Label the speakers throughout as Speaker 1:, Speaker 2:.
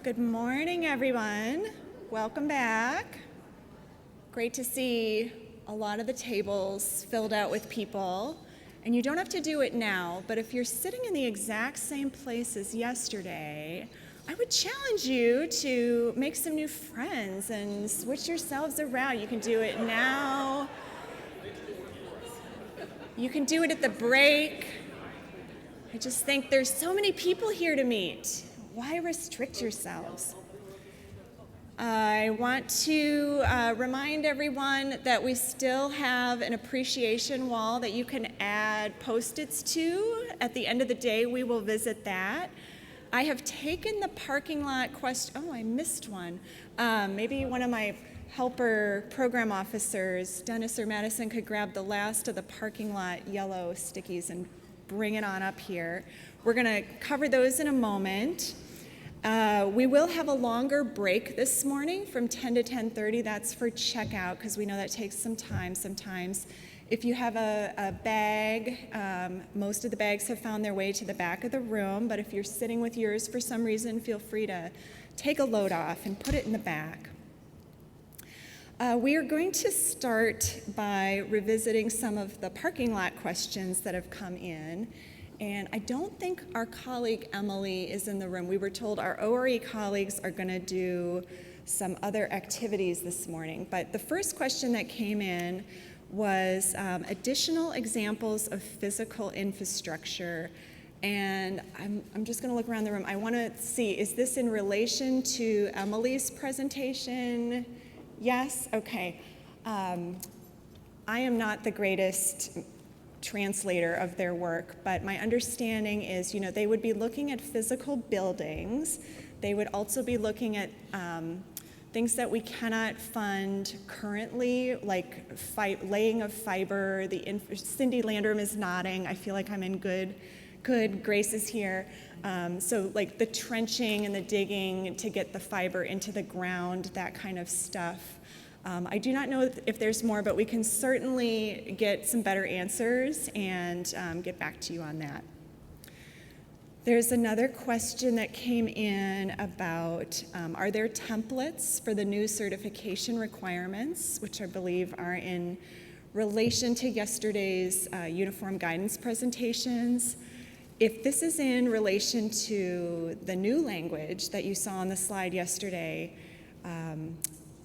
Speaker 1: Good morning, everyone. Welcome back. Great to see a lot of the tables filled out with people. And you don't have to do it now, but if you're sitting in the exact same place as yesterday, I would challenge you to make some new friends and switch yourselves around. You can do it now. You can do it at the break. I just think there's so many people here to meet. Why restrict yourselves? I want to remind everyone that we still have an appreciation wall that you can add Post-its to. At the end of the day, we will visit that. I have taken the parking lot question. Oh, I missed one. Maybe one of my helper program officers, Dennis or Madison, could grab the last of the parking lot yellow stickies and bring it on up here. We're going to cover those in a moment. We will have a longer break this morning from 10 to 10:30. That's for checkout because we know that takes some time sometimes. If you have a bag, most of the bags have found their way to the back of the room, but if you're sitting with yours for some reason, feel free to take a load off and put it in the back. We are going to start by revisiting some of the parking lot questions that have come in. And I don't think our colleague Emily is in the room. We were told our ORE colleagues are going to do some other activities this morning. But the first question that came in was additional examples of physical infrastructure. And I'm just going to look around the room. I want to see, is this in relation to Emily's presentation? Yes? Okay. I am not the greatest translator of their work, but my understanding is, they would be looking at physical buildings. They would also be looking at things that we cannot fund currently, like laying of fiber. Cyndee Landrum is nodding. I feel like I'm in good graces here. So like the trenching and the digging to get the fiber into the ground, that kind of stuff. I do not know if there's more, but we can certainly get some better answers and get back to you on that. There's another question that came in about, are there templates for the new certification requirements, which I believe are in relation to yesterday's uniform guidance presentations. If this is in relation to the new language that you saw on the slide yesterday,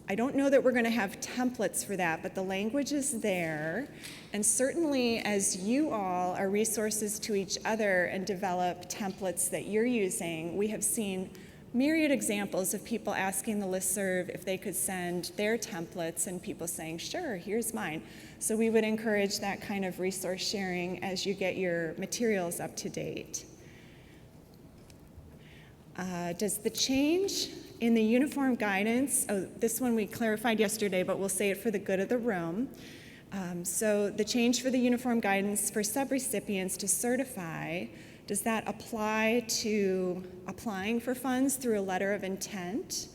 Speaker 1: I don't know that we're going to have templates for that, but the language is there. And certainly as you all are resources to each other and develop templates that you're using, we have seen myriad examples of people asking the listserv if they could send their templates and people saying, sure, here's mine. So we would encourage that kind of resource sharing as you get your materials up to date. Does the change in the uniform guidance, this one we clarified yesterday, but we'll say it for the good of the room. So the change for the uniform guidance for subrecipients to certify, does that apply to applying for funds through a letter of intent?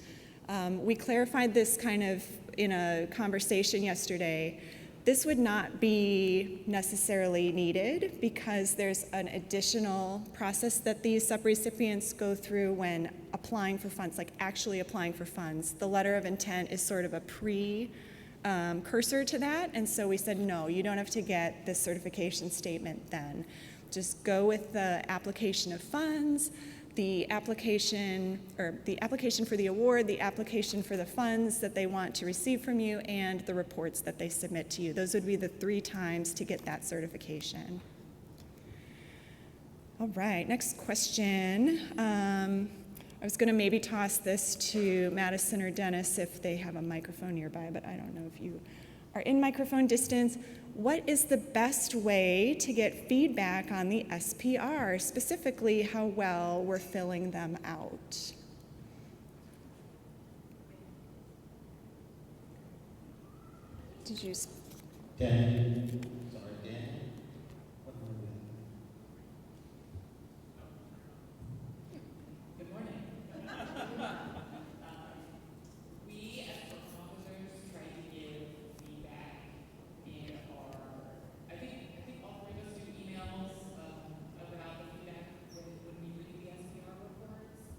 Speaker 1: We clarified this kind of in a conversation yesterday. This would not be necessarily needed because there's an additional process that these subrecipients go through when applying for funds, like actually applying for funds. The letter of intent is sort of a precursor to that, and so we said, no, you don't have to get this certification statement then. Just go with the application of funds, the application for the award, the application for the funds that they want to receive from you, and the reports that they submit to you. Those would be the 3 times to get that certification. All right, next question. I was going to maybe toss this to Madison or Dennis if they have a microphone nearby, but I don't know if you are in microphone distance. What is the best way to get feedback on the SPR, specifically how well we're filling them out? Did you?
Speaker 2: Dan. Sorry, Dan.
Speaker 3: Good morning. We as program officers try to give feedback in our, I think all 3 of us do emails about the feedback when we read the SPR reports.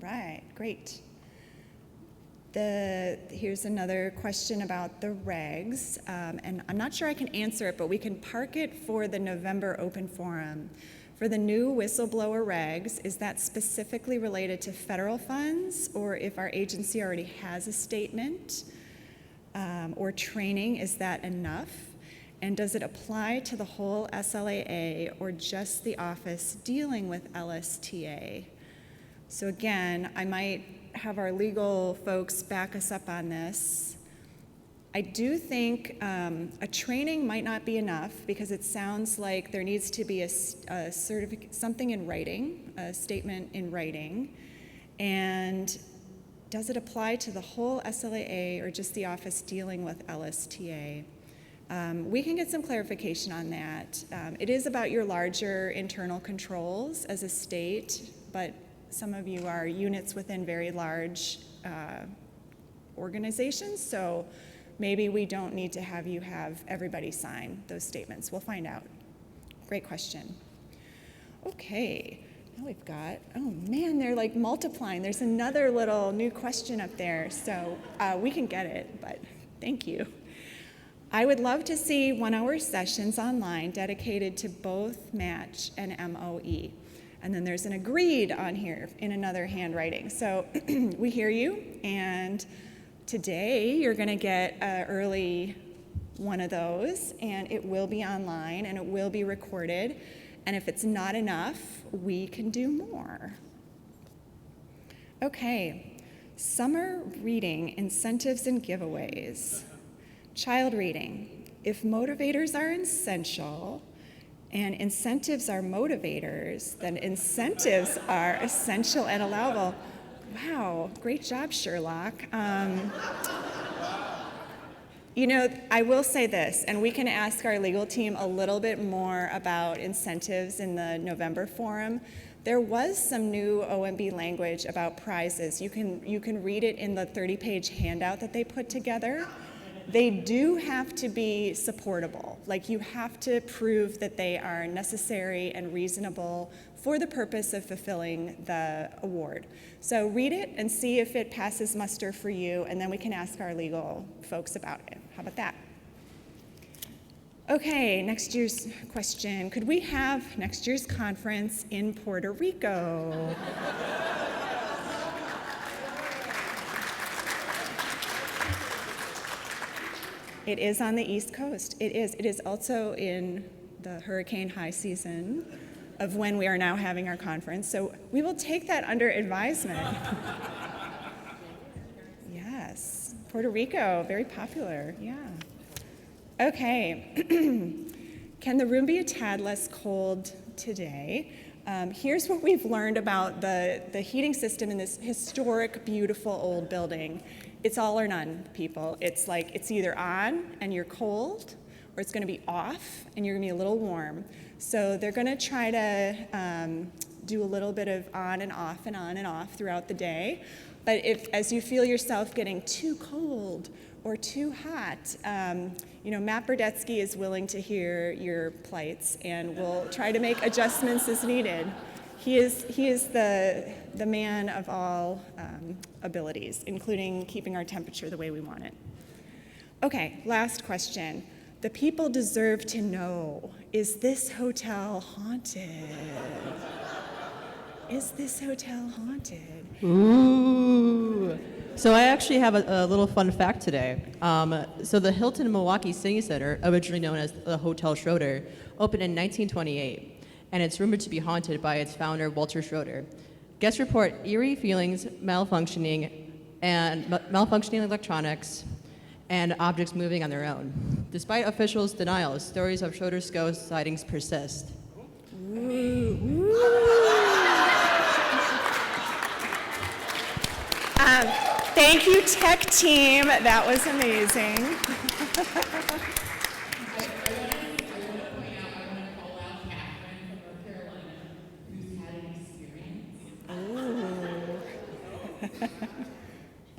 Speaker 1: right, great. Here's another question about the regs, and I'm not sure I can answer it, but we can park it for the November open forum. For the new whistleblower regs, is that specifically related to federal funds, or if our agency already has a statement or training, is that enough? And does it apply to the whole SLAA or just the office dealing with LSTA? So again, I might have our legal folks back us up on this. I do think a training might not be enough because it sounds like there needs to be a certificate, something in writing, a statement in writing. And does it apply to the whole SLAA or just the office dealing with LSTA? We can get some clarification on that. It is about your larger internal controls as a state, but some of you are units within very large organizations, so maybe we don't need to have you have everybody sign those statements. We'll find out. Great question. Okay, now we've got, oh man, they're like multiplying. There's another little new question up there, so we can get it, but thank you. I would love to see 1-hour sessions online dedicated to both match and MOE. And then there's an agreed on here in another handwriting. So we hear you, and today you're gonna get an early one of those, and it will be online and it will be recorded. And if it's not enough, we can do more. Okay, summer reading incentives and giveaways. Child reading. If motivators are essential and incentives are motivators, then incentives are essential and allowable. Wow, great job, Sherlock. You know, I will say this, and we can ask our legal team a little bit more about incentives in the November forum. There was some new OMB language about prizes. You can read it in the 30-page handout that they put together. They do have to be supportable. Like, you have to prove that they are necessary and reasonable for the purpose of fulfilling the award. So read it and see if it passes muster for you, and then we can ask our legal folks about it. How about that? Okay, next year's question. Could we have next year's conference in Puerto Rico? It is on the East Coast. It is. It is also in the hurricane high season of when we are now having our conference. So we will take that under advisement. Yes, Puerto Rico, very popular, yeah. Okay, can the room be a tad less cold today? Here's what we've learned about the heating system in this historic, beautiful old building. It's all or none, people. It's like, it's either on and you're cold, or it's gonna be off and you're gonna be a little warm. So they're gonna try to do a little bit of on and off throughout the day. But if, as you feel yourself getting too cold or too hot, you know, Matt Burdetsky is willing to hear your plights and will try to make adjustments as needed. He is the man of all abilities, including keeping our temperature the way we want it. Okay, last question. The people deserve to know, is this hotel haunted? Is this hotel haunted?
Speaker 4: Ooh. So I actually have a little fun fact today. So the Hilton Milwaukee City Center, originally known as the Hotel Schroeder, opened in 1928, and it's rumored to be haunted by its founder, Walter Schroeder. Guests report eerie feelings, malfunctioning electronics, and objects moving on their own. Despite officials' denials, stories of Schroeder's ghost sightings persist.
Speaker 1: Thank you, tech team. That was amazing.
Speaker 3: I want to point out, I want to call out Catherine from North Carolina, who's had an experience.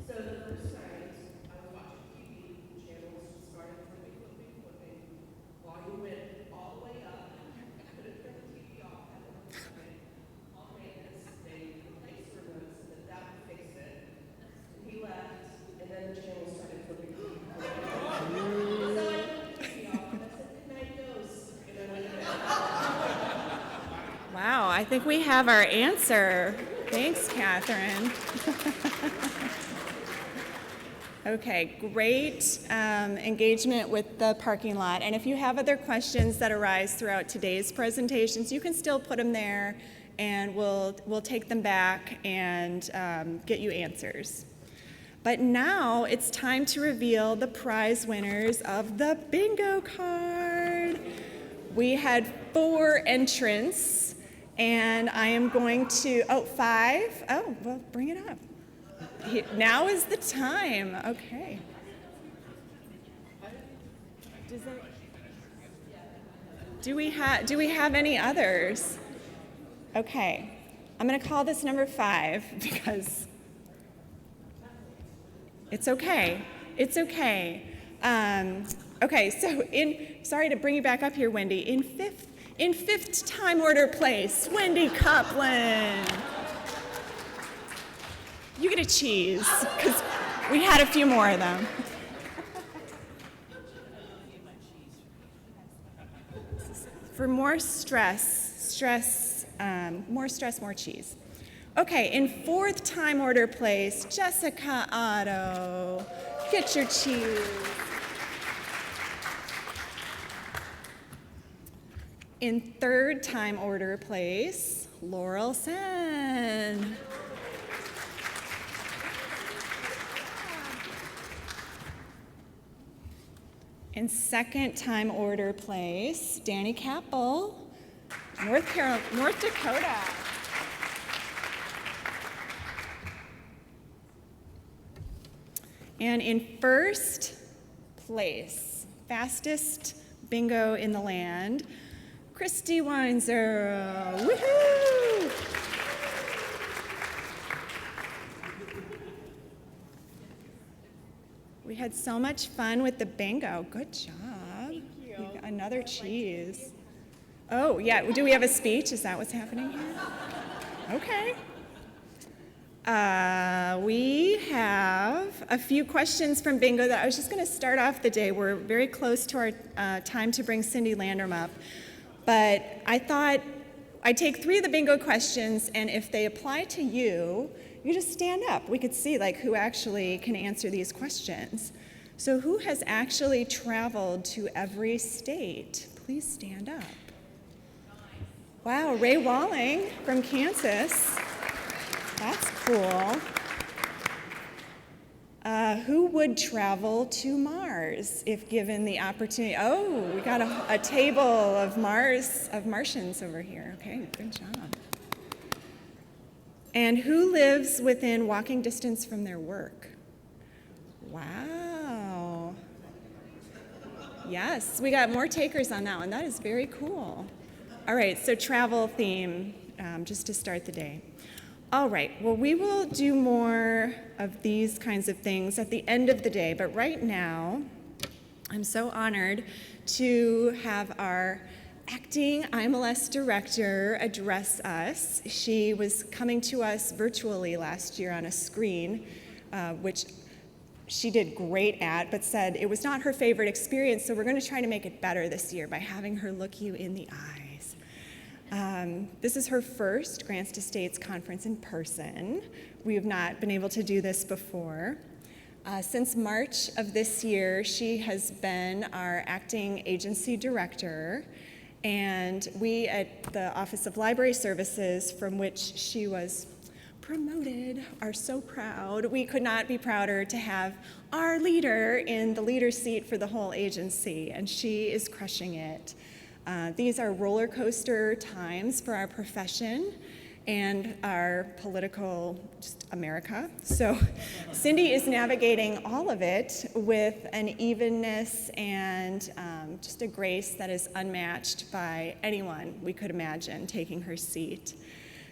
Speaker 3: So the first night, I was watching TV, the channels started flipping, while you went all the way up, I couldn't turn the TV off, had to turn it on maintenance, they replaced the remote so that
Speaker 1: I think we have our answer. Thanks, Catherine. Okay, great engagement with the parking lot. And if you have other questions that arise throughout today's presentations, you can still put them there, and we'll take them back and get you answers. But now it's time to reveal the prize winners of the bingo card. We had 4 entrants, and I am going to, 5? Oh, well, bring it up. Now is the time. Okay. Do we have any others? Okay. I'm going to call this number 5 because it's okay. It's okay. Okay, so sorry to bring you back up here, Wendy. In fifth time order place, Wendy Copeland. You get a cheese, because we had a few more of them. For more stress, more cheese. Okay, in 4th time order place, Jessica Otto. Get your cheese. In 3rd time order place, Laurel Sen. In 2nd time order place, Danny Capel, North Dakota. And in 1st place, fastest bingo in the land, Christy Weinzer. Woohoo! We had so much fun with the bingo. Good job. Thank you. Another cheese. Oh, yeah. Do we have a speech? Is that what's happening here? Okay. We have a few questions from bingo that I was just going to start off the day. We're very close to our time to bring Cyndee Landrum up. But I thought I'd take 3 of the bingo questions, and if they apply to you, you just stand up. We could see who actually can answer these questions. So who has actually traveled to every state? Please stand up. Wow, Ray Walling from Kansas. That's cool. Who would travel to Mars if given the opportunity? Oh, we got a table of Martians over here. Okay, good job. And who lives within walking distance from their work? Wow. Yes, we got more takers on that one. That is very cool. All right, so travel theme, just to start the day. All right, well, we will do more of these kinds of things at the end of the day, but right now, I'm so honored to have our acting IMLS director address us. She was coming to us virtually last year on a screen, which she did great at, but said it was not her favorite experience, so we're going to try to make it better this year by having her look you in the eyes. This is her first Grants to States conference in person. We have not been able to do this before. Since March of this year, she has been our acting agency director, and we at the Office of Library Services, from which she was promoted, are so proud. We could not be prouder to have our leader in the leader seat for the whole agency, and she is crushing it. These are roller coaster times for our profession and our political, just America. So Cyndee is navigating all of it with an evenness and just a grace that is unmatched by anyone we could imagine taking her seat.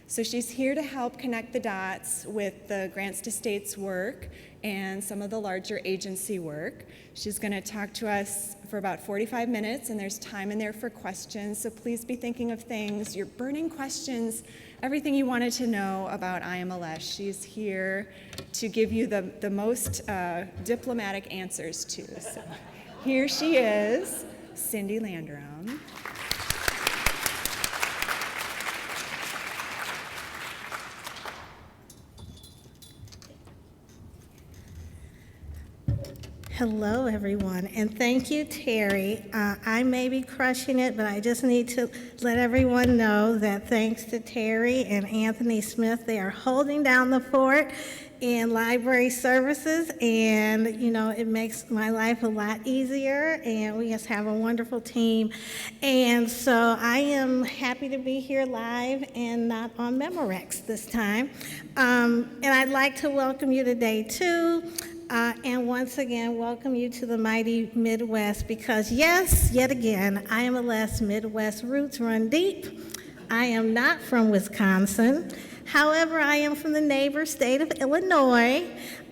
Speaker 1: So she's here to help connect the dots with the Grants to States work and some of the larger agency work. She's going to talk to us for about 45 minutes, and there's time in there for questions, so please be thinking of things, your burning questions, everything you wanted to know about IMLS. She's here to give you the most diplomatic answers to. So here she is, Cyndee Landrum.
Speaker 5: Hello, everyone, and thank you, Terry. I may be crushing it, but I just need to let everyone know that thanks to Terry and Anthony Smith, they are holding down the fort in library services, and it makes my life a lot easier, and we just have a wonderful team. And so I am happy to be here live and not on Memorex this time. And I'd like to welcome you to day 2. And once again, welcome you to the mighty Midwest, because yes, yet again, IMLS Midwest roots run deep. I am not from Wisconsin. However, I am from the neighbor state of Illinois,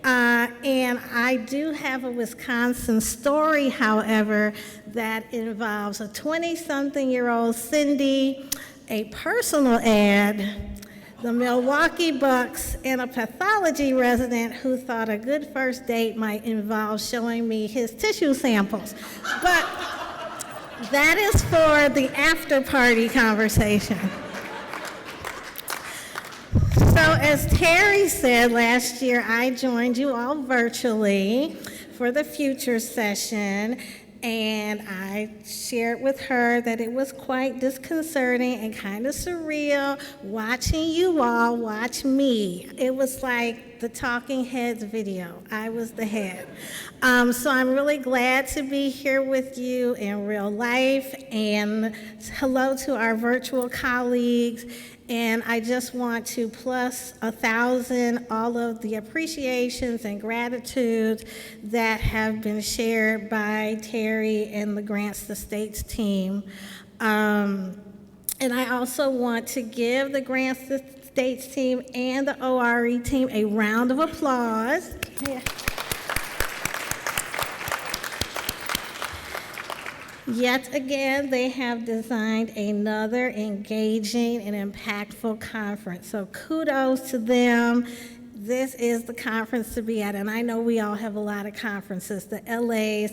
Speaker 5: and I do have a Wisconsin story, however, that involves a 20-something-year-old Cyndee, a personal ad, the Milwaukee Bucks, and a pathology resident who thought a good first date might involve showing me his tissue samples. But that is for the after-party conversation. So as Terry said, last year I joined you all virtually for the future session, and I shared with her that it was quite disconcerting and kind of surreal watching you all watch me. It was like the Talking Heads video. I was the head. So I'm really glad to be here with you in real life, and hello to our virtual colleagues. And I just want to plus 1,000 all of the appreciations and gratitudes that have been shared by Terry and the Grants to States team. And I also want to give the Grants to States team and the ORE team a round of applause. Yeah. Yet again, they have designed another engaging and impactful conference. So kudos to them. This is the conference to be at, and I know we all have a lot of conferences. The LAs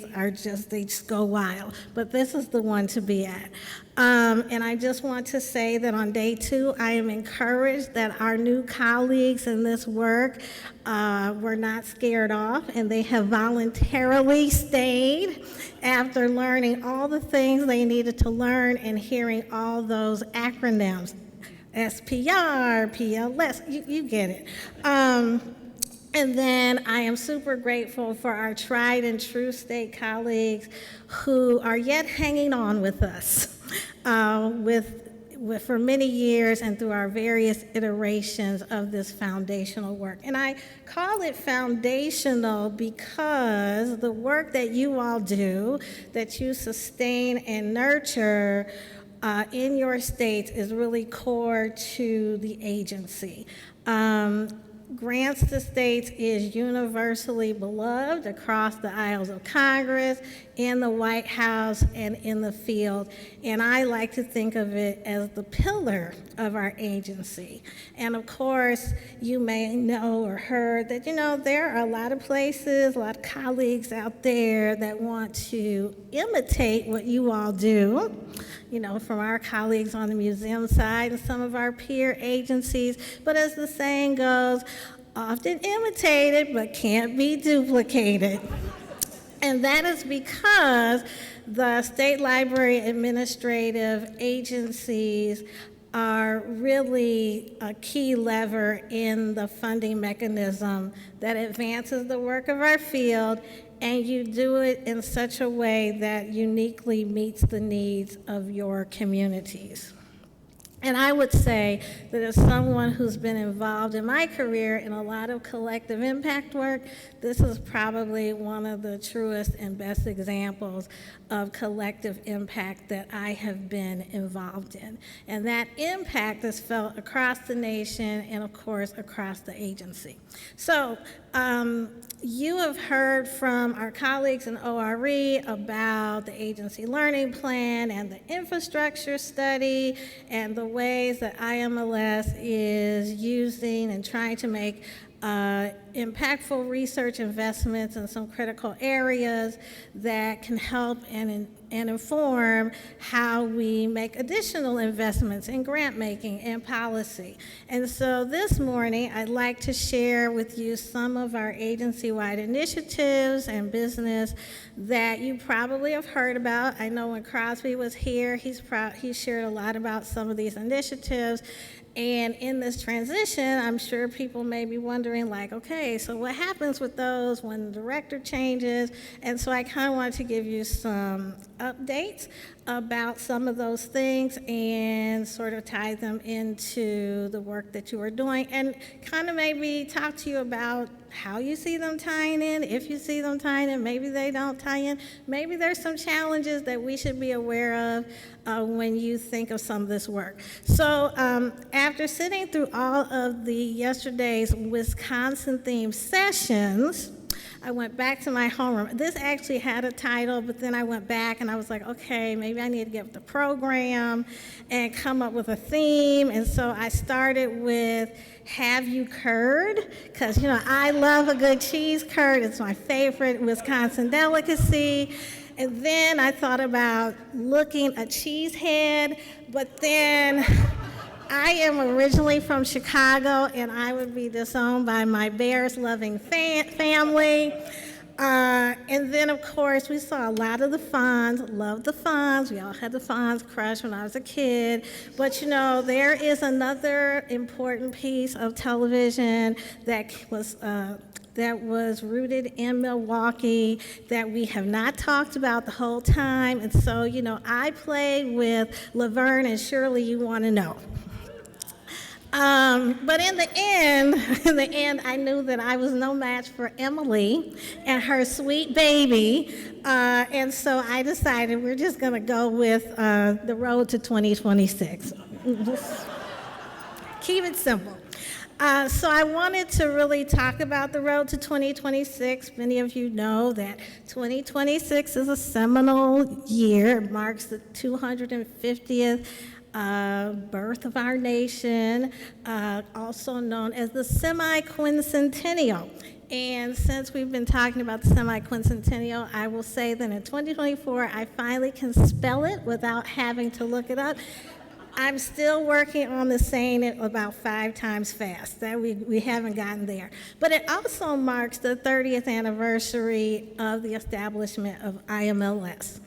Speaker 5: they just go wild, but this is the one to be at. And I just want to say that on day 2, I am encouraged that our new colleagues in this work were not scared off, and they have voluntarily stayed after learning all the things they needed to learn and hearing all those acronyms. SPR, PLS, you get it. And then I am super grateful for our tried and true state colleagues who are yet hanging on with us for many years and through our various iterations of this foundational work. And I call it foundational because the work that you all do, that you sustain and nurture, in your states is really core to the agency. Grants to States is universally beloved across the aisles of Congress, in the White House, and in the field. And I like to think of it as the pillar of our agency. And of course, you may know or heard that, there are a lot of places, a lot of colleagues out there that want to imitate what you all do. From our colleagues on the museum side and some of our peer agencies. But as the saying goes, often imitated but can't be duplicated. And that is because the state library administrative agencies are really a key lever in the funding mechanism that advances the work of our field, and you do it in such a way that uniquely meets the needs of your communities. And I would say that as someone who's been involved in my career in a lot of collective impact work, this is probably one of the truest and best examples of collective impact that I have been involved in. And that impact is felt across the nation and, of course, across the agency. So you have heard from our colleagues in ORE about the agency learning plan and the infrastructure study and the ways that IMLS is using and trying to make impactful research investments in some critical areas that can help and and inform how we make additional investments in grant making and policy. And so this morning, I'd like to share with you some of our agency-wide initiatives and business that you probably have heard about. I know when Crosby was here, he shared a lot about some of these initiatives. And in this transition, I'm sure people may be wondering, like, okay, so what happens with those when the director changes? And so I kind of wanted to give you some updates about some of those things and sort of tie them into the work that you are doing, and kind of maybe talk to you about how you see them tying in, if you see them tying in, maybe they don't tie in. Maybe there's some challenges that we should be aware of when you think of some of this work. So after sitting through all of the yesterday's Wisconsin-themed sessions, I went back to my homeroom. This actually had a title, but then I went back and I was like, okay, maybe I need to get with the program and come up with a theme. And so I started with Have You Curd? Because, you know, I love a good cheese curd. It's my favorite Wisconsin delicacy. And then I thought about looking a cheese head, but then I am originally from Chicago, and I would be disowned by my Bears-loving family. And then, of course, we saw a lot of the Fonz, loved the Fonz. We all had the Fonz crush when I was a kid. But, you know, there is another important piece of television that was rooted in Milwaukee that we have not talked about the whole time. And so, you know, I played with Laverne, and surely you want to know. But in the end, I knew that I was no match for Emily and her sweet baby, and so I decided we're just going to go with the road to 2026. Just keep it simple. So I wanted to really talk about the road to 2026. Many of you know that 2026 is a seminal year. It marks the 250th birth of our nation, also known as the semi-quincentennial. And since we've been talking about the semi-quincentennial, I will say that in 2024, I finally can spell it without having to look it up. I'm still working on the saying it about 5 times fast. That we haven't gotten there. But it also marks the 30th anniversary of the establishment of IMLS.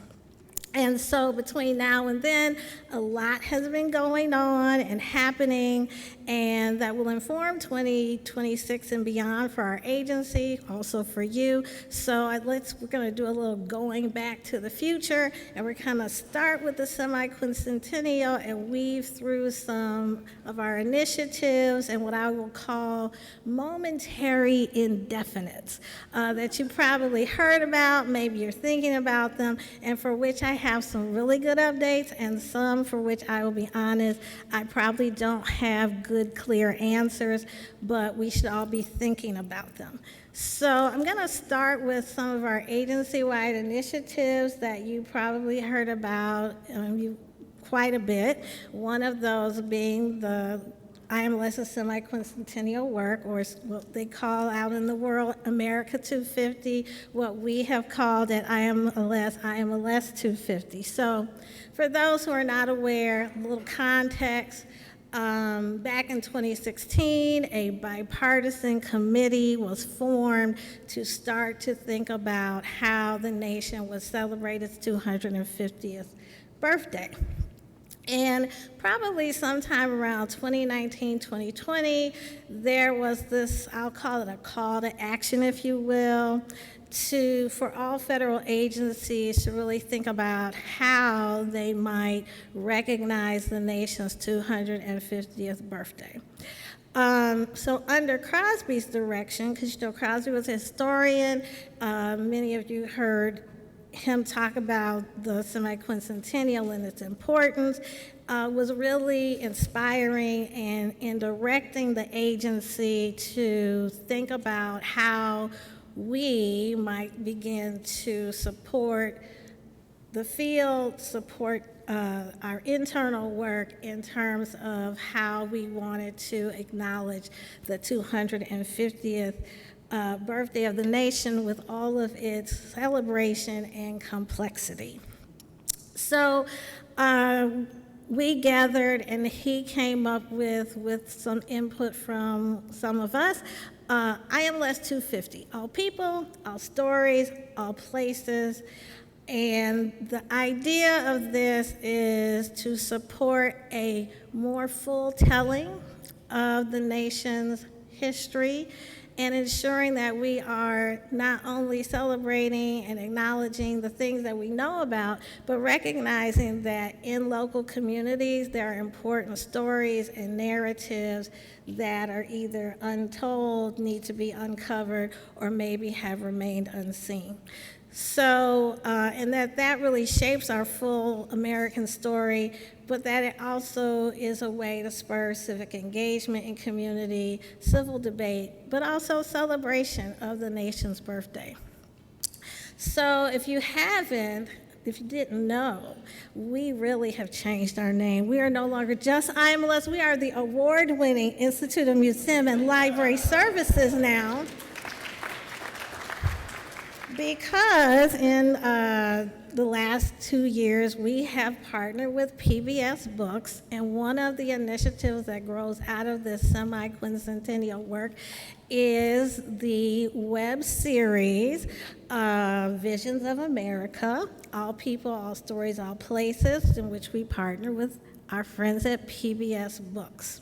Speaker 5: And so between now and then, a lot has been going on and happening, and that will inform 2026 and beyond for our agency, also for you. So we're going to do a little going back to the future, and we're going to start with the semi-quincentennial and weave through some of our initiatives and what I will call momentary indefinites that you probably heard about, maybe you're thinking about them, and for which I have some really good updates and some for which I will be honest, I probably don't have good, clear answers, but we should all be thinking about them. So I'm going to start with some of our agency-wide initiatives that you probably heard about quite a bit. One of those being the IMLS semi-quincentennial work, or what they call out in the world America 250, what we have called at IMLS 250. So for those who are not aware, a little context, back in 2016, a bipartisan committee was formed to start to think about how the nation would celebrate its 250th birthday. And probably sometime around 2019, 2020, there was this, I'll call it a call to action, if you will, for all federal agencies to really think about how they might recognize the nation's 250th birthday. So under Crosby's direction, because you know Crosby was a historian, many of you heard him talk about the semi-quincentennial and its importance, was really inspiring and in directing the agency to think about how we might begin to support the field, support our internal work in terms of how we wanted to acknowledge the 250th birthday of the nation with all of its celebration and complexity. So we gathered, and he came up with some input from some of us. IMLS 250, all people, all stories, all places. And the idea of this is to support a more full telling of the nation's history and ensuring that we are not only celebrating and acknowledging the things that we know about, but recognizing that in local communities there are important stories and narratives that are either untold, need to be uncovered, or maybe have remained unseen. So, and that really shapes our full American story, but that it also is a way to spur civic engagement in community, civil debate, but also celebration of the nation's birthday. So if you didn't know, we really have changed our name. We are no longer just IMLS, we are the award-winning Institute of Museum and Library Services now. Because in the last 2 years, we have partnered with PBS Books, and one of the initiatives that grows out of this semi-quincentennial work is the web series, Visions of America, All People, All Stories, All Places, in which we partner with our friends at PBS Books.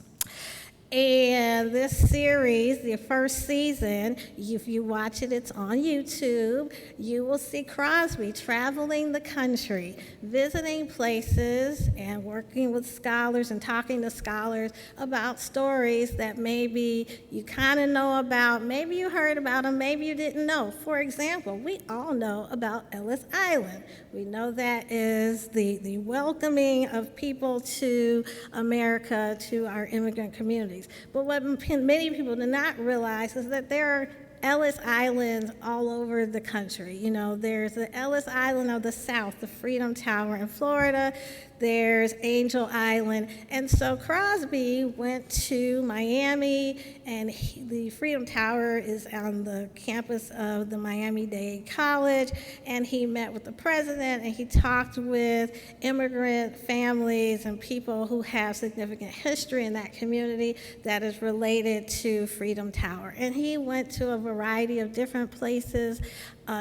Speaker 5: And this series, the first season, if you watch it, it's on YouTube, you will see Crosby traveling the country, visiting places and working with scholars and talking to scholars about stories that maybe you kind of know about, maybe you heard about them, maybe you didn't know. For example, we all know about Ellis Island. We know that is the welcoming of people to America, to our immigrant communities. But what many people do not realize is that there are Ellis Islands all over the country. You know, there's the Ellis Island of the South, the Freedom Tower in Florida. There's Angel Island. And so Crosby went to Miami, and the Freedom Tower is on the campus of the Miami-Dade College, and he met with the president, and he talked with immigrant families and people who have significant history in that community that is related to Freedom Tower. And he went to a variety of different places,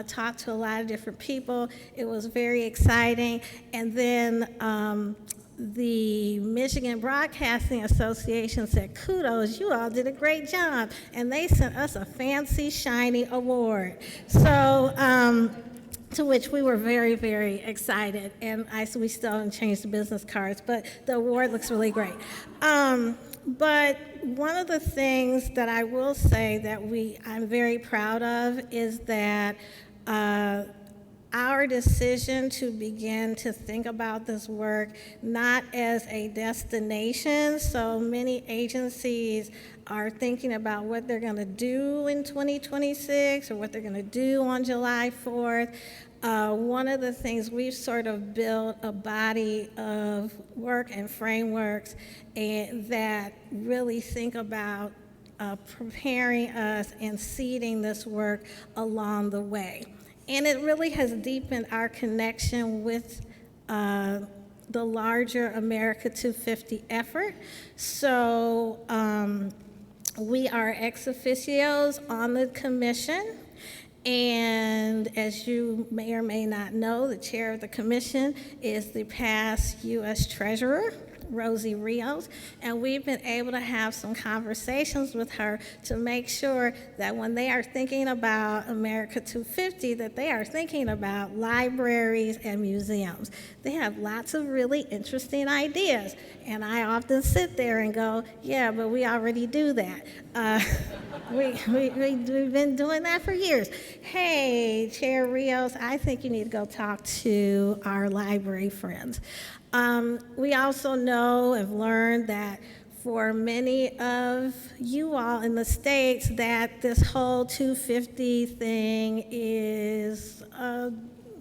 Speaker 5: talked to a lot of different people. It was very exciting. And then the Michigan Broadcasting Association said, kudos, you all did a great job. And they sent us a fancy, shiny award. So, to which we were very, very excited. And we still haven't changed the business cards, but the award looks really great. But one of the things that I will say that I'm very proud of is that our decision to begin to think about this work not as a destination. So many agencies are thinking about what they're going to do in 2026 or what they're going to do on July 4th. One of the things we've sort of built a body of work and frameworks that really think about preparing us and seeding this work along the way. And it really has deepened our connection with the larger America 250 effort. So we are ex officios on the commission. And as you may or may not know, the chair of the commission is the past U.S. Treasurer, Rosie Rios, and we've been able to have some conversations with her to make sure that when they are thinking about America 250, that they are thinking about libraries and museums. They have lots of really interesting ideas, and I often sit there and go, yeah, but we already do that. We've been doing that for years. Hey, Chair Rios, I think you need to go talk to our library friends. We also know and have learned that for many of you all in the States that this whole 250 thing is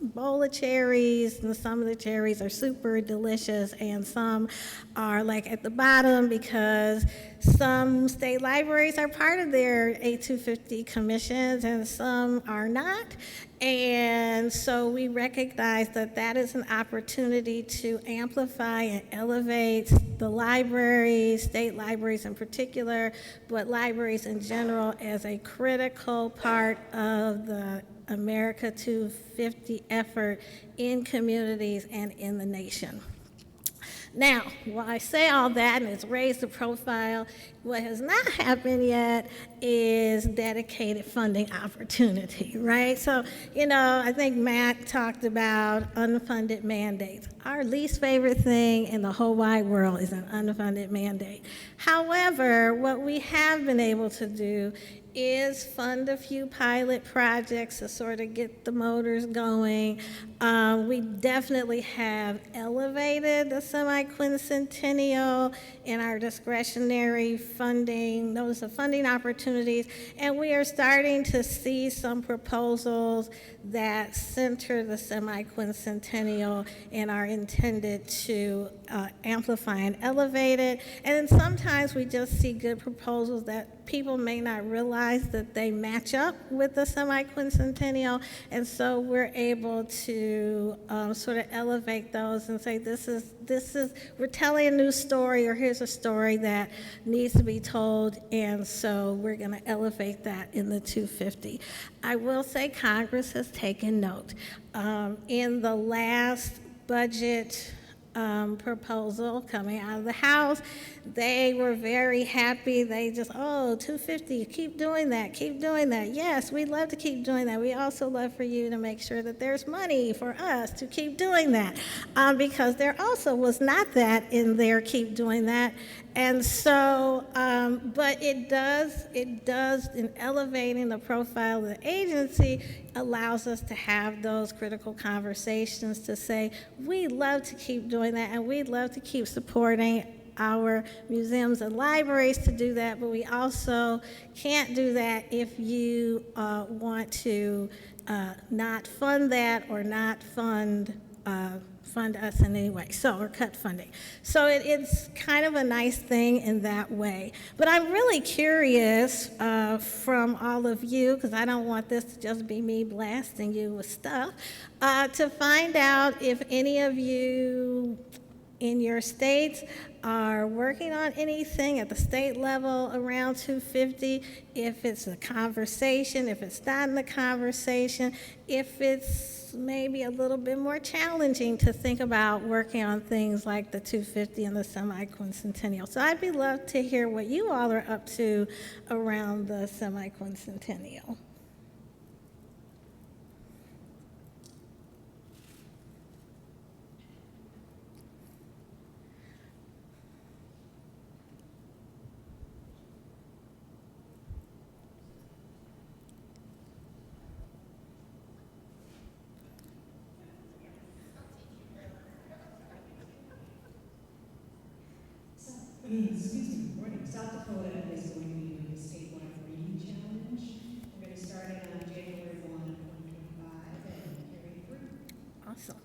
Speaker 5: bowl of cherries, and some of the cherries are super delicious, and some are like at the bottom because some state libraries are part of their A250 commissions and some are not. And so we recognize that that is an opportunity to amplify and elevate the libraries, state libraries in particular, but libraries in general, as a critical part of the America 250 effort in communities and in the nation. Now, while I say all that and it's raised the profile, what has not happened yet is dedicated funding opportunity, right? So, I think Matt talked about unfunded mandates. Our least favorite thing in the whole wide world is an unfunded mandate. However, what we have been able to do is fund a few pilot projects to sort of get the motors going. We definitely have elevated the semi-quincentennial in our discretionary funding, notice of funding opportunities, and we are starting to see some proposals that center the semi-quincentennial and are intended to amplify and elevate it. And then sometimes we just see good proposals that people may not realize that they match up with the semi-quincentennial, and so we're able to sort of elevate those and say, this is, we're telling a new story, or here's a story that needs to be told, and so we're gonna elevate that in the 250. I will say Congress has taken note. In the last budget proposal coming out of the House, they were very happy. They just, 250, keep doing that, keep doing that. Yes, we'd love to keep doing that. We also love for you to make sure that there's money for us to keep doing that, because there also was not that in there, keep doing that. And so, but it does, in elevating the profile of the agency, allows us to have those critical conversations to say, we'd love to keep doing that, and we'd love to keep supporting our museums and libraries to do that, but we also can't do that if you want to not fund that or not fund us in any way, or cut funding. So it's kind of a nice thing in that way. But I'm really curious from all of you, because I don't want this to just be me blasting you with stuff, to find out if any of you in your states are working on anything at the state level around 250, if it's a conversation, if it's not in the conversation, if it's maybe a little bit more challenging to think about working on things like the 250 and the semi-quincentennial. So I'd be love to hear what you all are up to around the semi-quincentennial.
Speaker 6: Excuse me, good morning. South Dakota is going to be doing the statewide reading challenge. We're going to start it on January 1, 2025 and carry through.
Speaker 5: Awesome.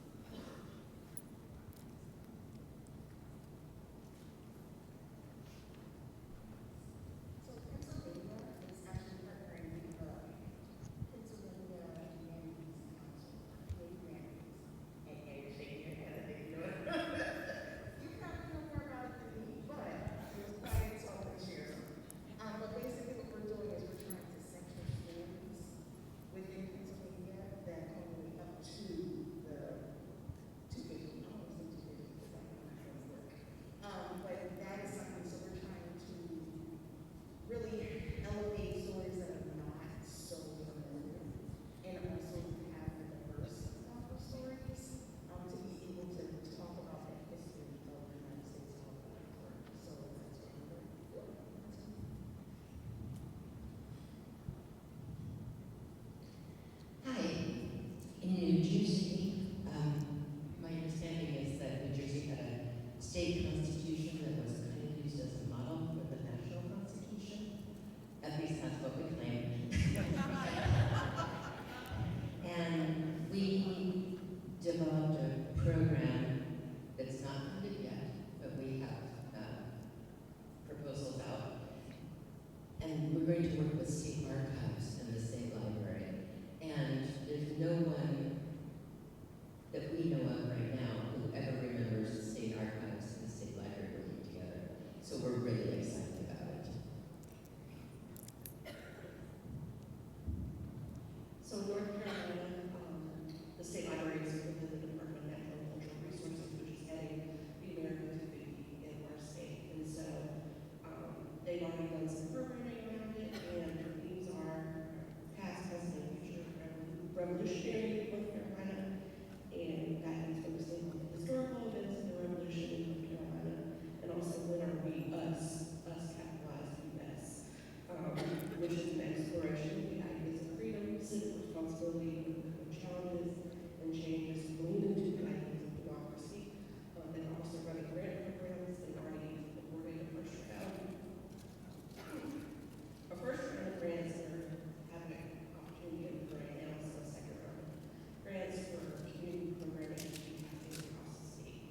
Speaker 7: State constitution that was kind of used as a model for the national constitution, at least that's what we claim. And we going to work with state archives and the state library. And there's no one that we know of right now who ever remembers the state archives and the state library working together. So we're really excited about it.
Speaker 3: So in North Carolina, the state library is within the Department of Natural and Cultural Resources, which is heading the American 250 in our state. And so they've already done some programming around it, and their themes are past, present, and future revolutionary in North Carolina, and that is focusing on the historical events of the revolution in North Carolina, and also when are we us capitalized U.S., which is an exploration of the ideas of freedom, civic responsibility, overcoming challenges and changes, lean into the ideas of democracy. They're also running grant programs. They've already awarded a first round of grants. They're having an opportunity right now, so a second round of grants for community programming to be happening across the state.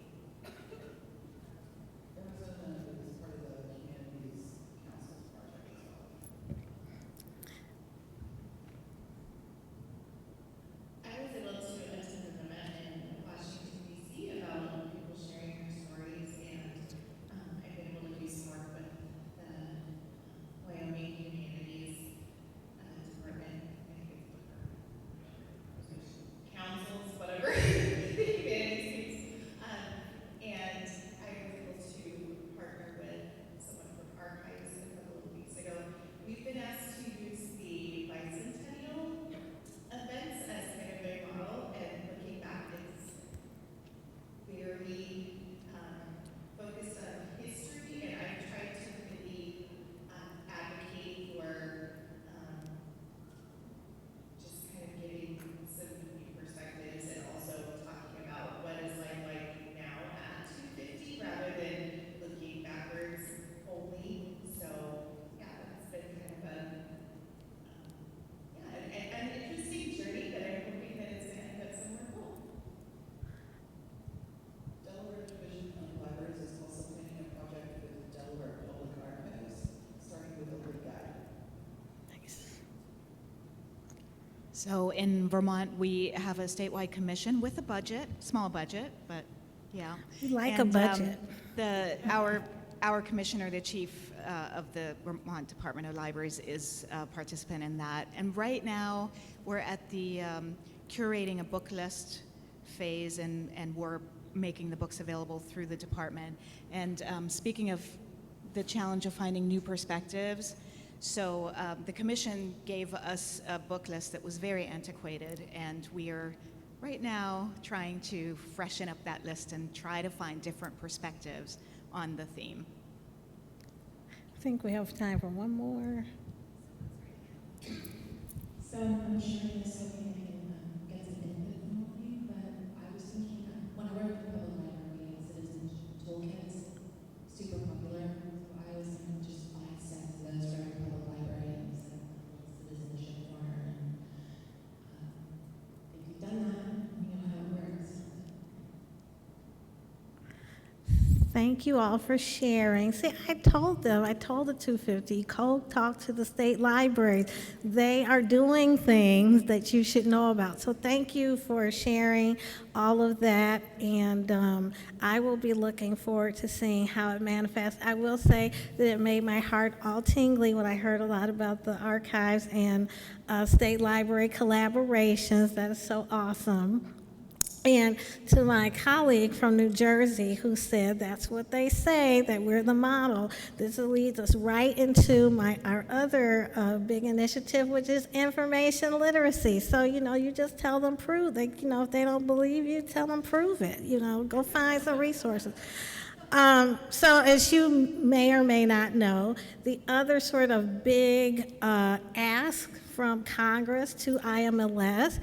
Speaker 8: Representative is part of the Humanities Council's project as well.
Speaker 9: I was able to attend an event in Washington, D.C. about people sharing their stories, and I've been able to do some work with the Wyoming Humanities Department, I think it's councils, whatever, the humanities teams. And I was able to partner with someone from Archives a couple of weeks ago. We've been asked to use the bicentennial events as kind of a model, and looking back, it's very focused on history, and I've tried to really advocate for just kind of giving some new perspectives, and also talking about what is life like now at 250 rather than looking backwards only. So yeah, that's been kind of a an interesting journey, but I'm hoping that it's going to end up somewhere cool.
Speaker 8: Delaware Division of Libraries is also planning a project with Delaware Public Archives, starting with a wood guide.
Speaker 10: So in Vermont, we have a statewide commission with a budget, small budget, but yeah.
Speaker 5: We like a budget.
Speaker 10: Our commissioner, the chief of the Vermont Department of Libraries, is a participant in that. And right now, we're at the curating a book list phase, and we're making the books available through the department. And speaking of the challenge of finding new perspectives, so the commission gave us a book list that was very antiquated, and we are right now trying to freshen up that list and try to find different perspectives on the theme.
Speaker 5: I think we have time for one more.
Speaker 6: So I'm sharing this hoping I can get some input from all of you, but I was thinking that when I work at the public library, citizen toolkits, super popular. So I was thinking just buy sets of those for every public library and set up a little citizenship corner. And if you've done that, you know how it works.
Speaker 5: Thank you all for sharing. See, I told the 250, go talk to the state libraries. They are doing things that you should know about. So thank you for sharing all of that, and I will be looking forward to seeing how it manifests. I will say that it made my heart all tingly when I heard a lot about the archives and state library collaborations. That is so awesome. And to my colleague from New Jersey who said that's what they say, that we're the model, this leads us right into our other big initiative, which is information literacy. So, you just tell them prove. If they don't believe you, tell them prove it. Go find some resources. So as you may or may not know, the other sort of big ask from Congress to IMLS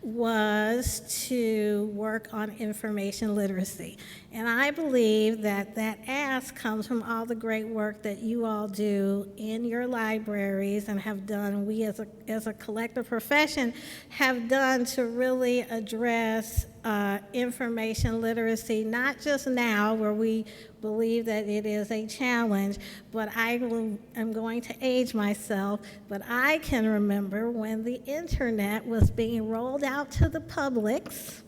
Speaker 5: was to work on information literacy. And I believe that that ask comes from all the great work that you all do in your libraries and have done, we as a collective profession have done to really address information literacy, not just now where we believe that it is a challenge, but I'm going to age myself, but I can remember when the internet was being rolled out to the publics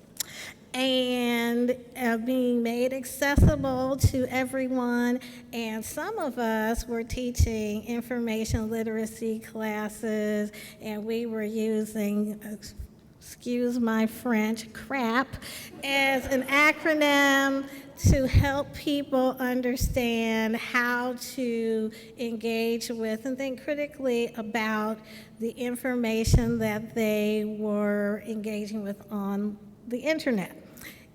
Speaker 5: and being made accessible to everyone. And some of us were teaching information literacy classes, and we were using, excuse my French, crap, as an acronym to help people understand how to engage with and think critically about the information that they were engaging with on the internet.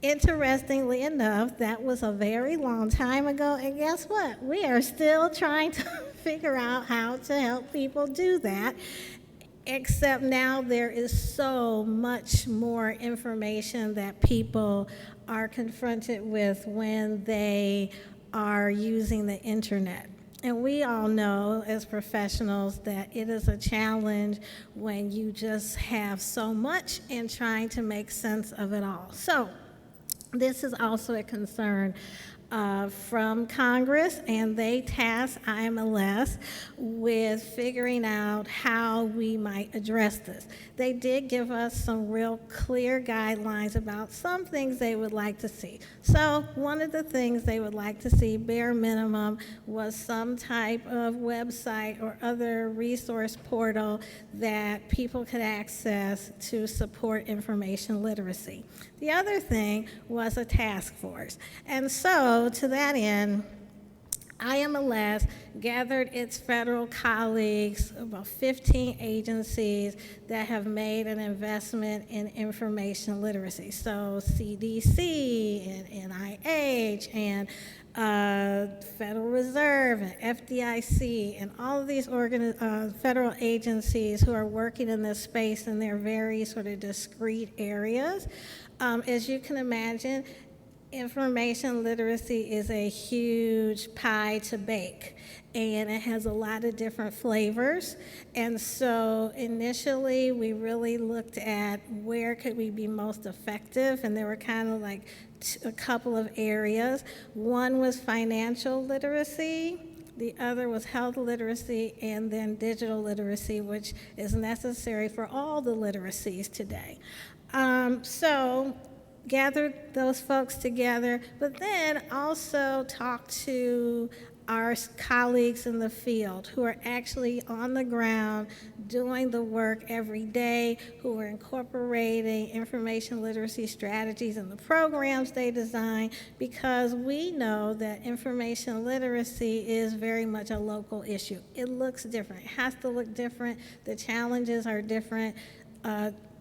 Speaker 5: Interestingly enough, that was a very long time ago, and guess what? We are still trying to figure out how to help people do that, except now there is so much more information that people are confronted with when they are using the internet. And we all know as professionals that it is a challenge when you just have so much and trying to make sense of it all. So this is also a concern from Congress, and they tasked IMLS with figuring out how we might address this. They did give us some real clear guidelines about some things they would like to see. So one of the things they would like to see, bare minimum, was some type of website or other resource portal that people could access to support information literacy. The other thing was a task force. And so to that end, IMLS gathered its federal colleagues, about 15 agencies that have made an investment in information literacy. So CDC and NIH and Federal Reserve and FDIC and all of these federal agencies who are working in this space in their very sort of discrete areas. As you can imagine, information literacy is a huge pie to bake, and it has a lot of different flavors. And so initially we really looked at where could we be most effective, and there were kind of like a couple of areas. One was financial literacy, the other was health literacy, and then digital literacy, which is necessary for all the literacies today. So gathered those folks together, but then also talked to our colleagues in the field who are actually on the ground doing the work every day, who are incorporating information literacy strategies in the programs they design, because we know that information literacy is very much a local issue. It looks different. It has to look different. The challenges are different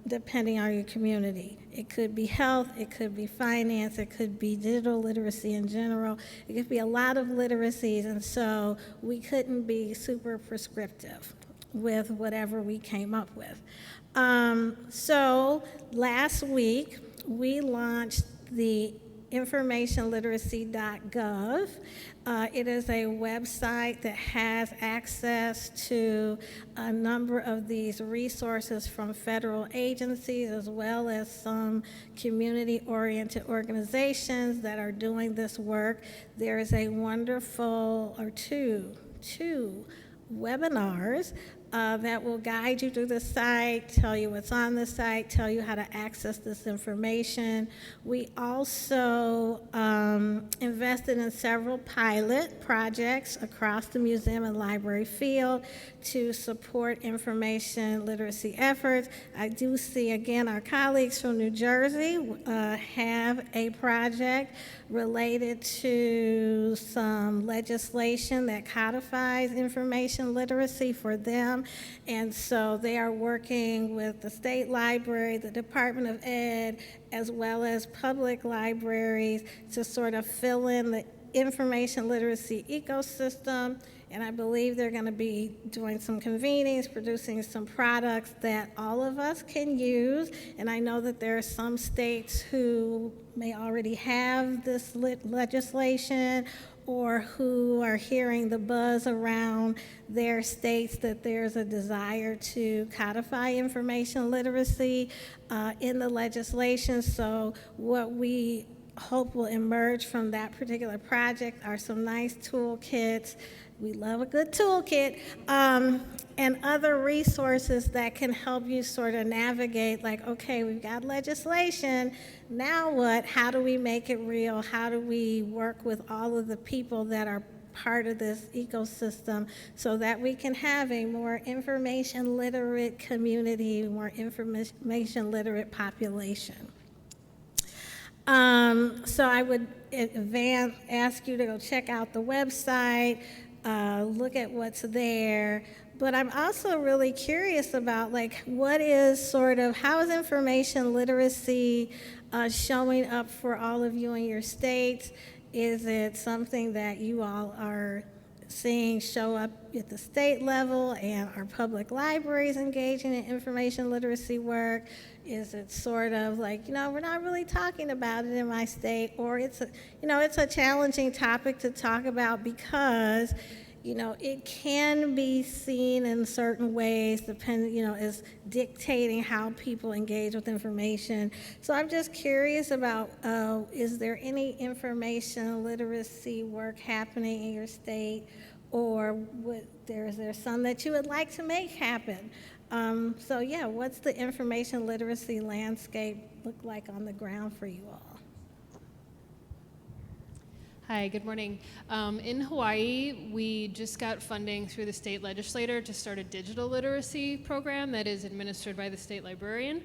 Speaker 5: depending on your community. It could be health, it could be finance, it could be digital literacy in general. It could be a lot of literacies, and so we couldn't be super prescriptive with whatever we came up with. So last week, we launched the informationliteracy.gov. It is a website that has access to a number of these resources from federal agencies, as well as some community-oriented organizations that are doing this work. There is a wonderful, or two webinars that will guide you through the site, tell you what's on the site, tell you how to access this information. We also invested in several pilot projects across the museum and library field to support information literacy efforts. I do see, again, our colleagues from New Jersey have a project related to some legislation that codifies information literacy for them. And so they are working with the state library, the Department of Ed, as well as public libraries to sort of fill in the information literacy ecosystem And I believe they're going to be doing some convenings, producing some products that all of us can use. And I know that there are some states who may already have this legislation, or who are hearing the buzz around their states that there's a desire to codify information literacy in the legislation. So what we hope will emerge from that particular project are some nice toolkits. We love a good toolkit, and other resources that can help you sort of navigate, like, okay, we've got legislation, now what? How do we make it real? How do we work with all of the people that are part of this ecosystem so that we can have a more information literate community, more information literate population? So I would ask you to go check out the website, look at what's there. But I'm also really curious about, like, what is sort of, how is information literacy showing up for all of you in your states? Is it something that you all are seeing show up at the state level, and are public libraries engaging in information literacy work? Is it sort of like, we're not really talking about it in my state, or it's a challenging topic to talk about because, it can be seen in certain ways, depending, as dictating how people engage with information. So I'm just curious about, is there any information literacy work happening in your state, or is there some that you would like to make happen? So yeah, what's the information literacy landscape look like on the ground for you all?
Speaker 11: Hi, good morning. In Hawaii, we just got funding through the state legislature to start a digital literacy program that is administered by the state librarian.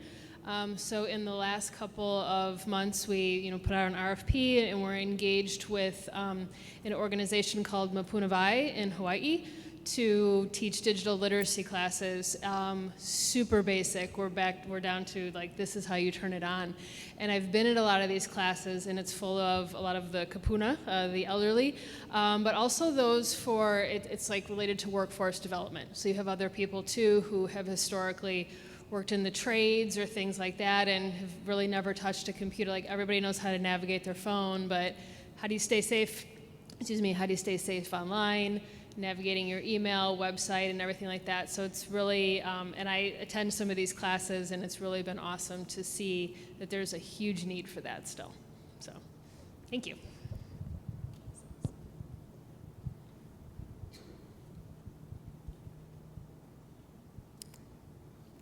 Speaker 11: So in the last couple of months, we put out an RFP, and we're engaged with an organization called Mapunawai in Hawaii to teach digital literacy classes. Super basic. We're down to, like, this is how you turn it on. And I've been at a lot of these classes, and it's full of a lot of the kapuna, the elderly, but also those for, it's like related to workforce development. So you have other people too who have historically worked in the trades or things like that and have really never touched a computer. Like, everybody knows how to navigate their phone, but how do you stay safe? How do you stay safe online? Navigating your email, website, and everything like that. So it's really, and I attend some of these classes, and it's really been awesome to see that there's a huge need for that still. So, thank you.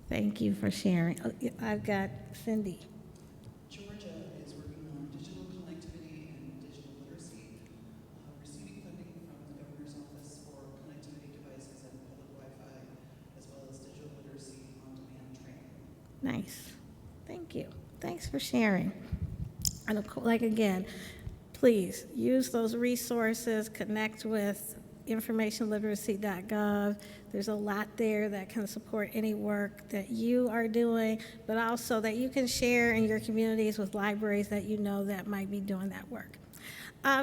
Speaker 5: Thank you for sharing. I've got Cyndee.
Speaker 8: Georgia is working on digital connectivity and digital literacy, receiving funding from the Governor's Office for connectivity devices and public Wi-Fi, as well as digital literacy on-demand training.
Speaker 5: Nice. Thank you. Thanks for sharing. And again, please use those resources, connect with informationliteracy.gov. There's a lot there that can support any work that you are doing, but also that you can share in your communities with libraries that that might be doing that work.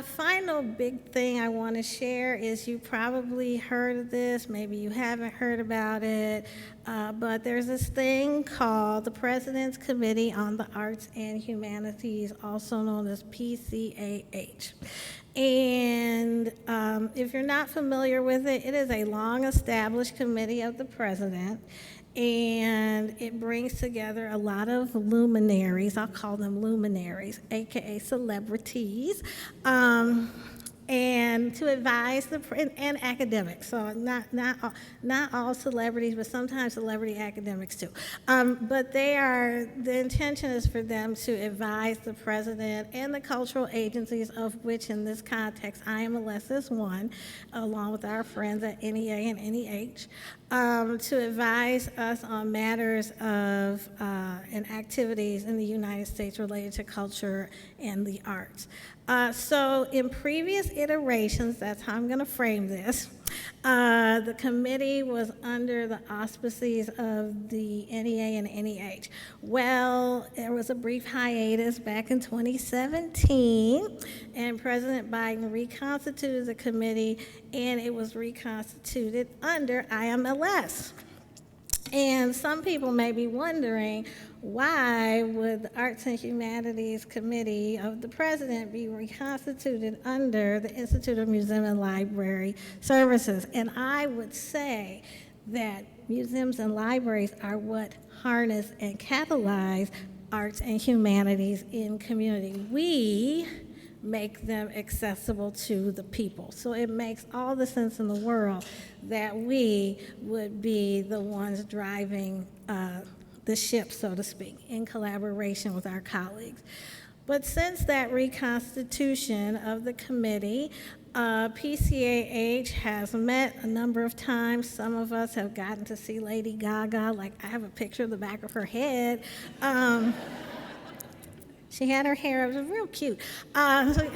Speaker 5: Final big thing I want to share is, you probably heard of this, maybe you haven't heard about it, but there's this thing called the President's Committee on the Arts and Humanities, also known as PCAH. And if you're not familiar with it, it is a long-established committee of the president, and it brings together a lot of luminaries. I'll call them luminaries, aka celebrities, and to advise and academics. So not all celebrities, but sometimes celebrity academics too. But the intention is for them to advise the president and the cultural agencies, of which in this context IMLS is one, along with our friends at NEA and NEH, to advise us on matters of and activities in the United States related to culture and the arts. So in previous iterations, that's how I'm going to frame this, The committee was under the auspices of the NEA and NEH. Well, there was a brief hiatus back in 2017, and President Biden reconstituted the committee, and it was reconstituted under IMLS. And some people may be wondering, why would the Arts and Humanities Committee of the President be reconstituted under the Institute of Museum and Library Services? And I would say that museums and libraries are what harness and catalyze arts and humanities in community. We make them accessible to the people. So it makes all the sense in the world that we would be the ones driving the ship, so to speak, in collaboration with our colleagues. But since that reconstitution of the committee, PCAH has met a number of times. Some of us have gotten to see Lady Gaga, like I have a picture of the back of her head. She had her hair, it was real cute. So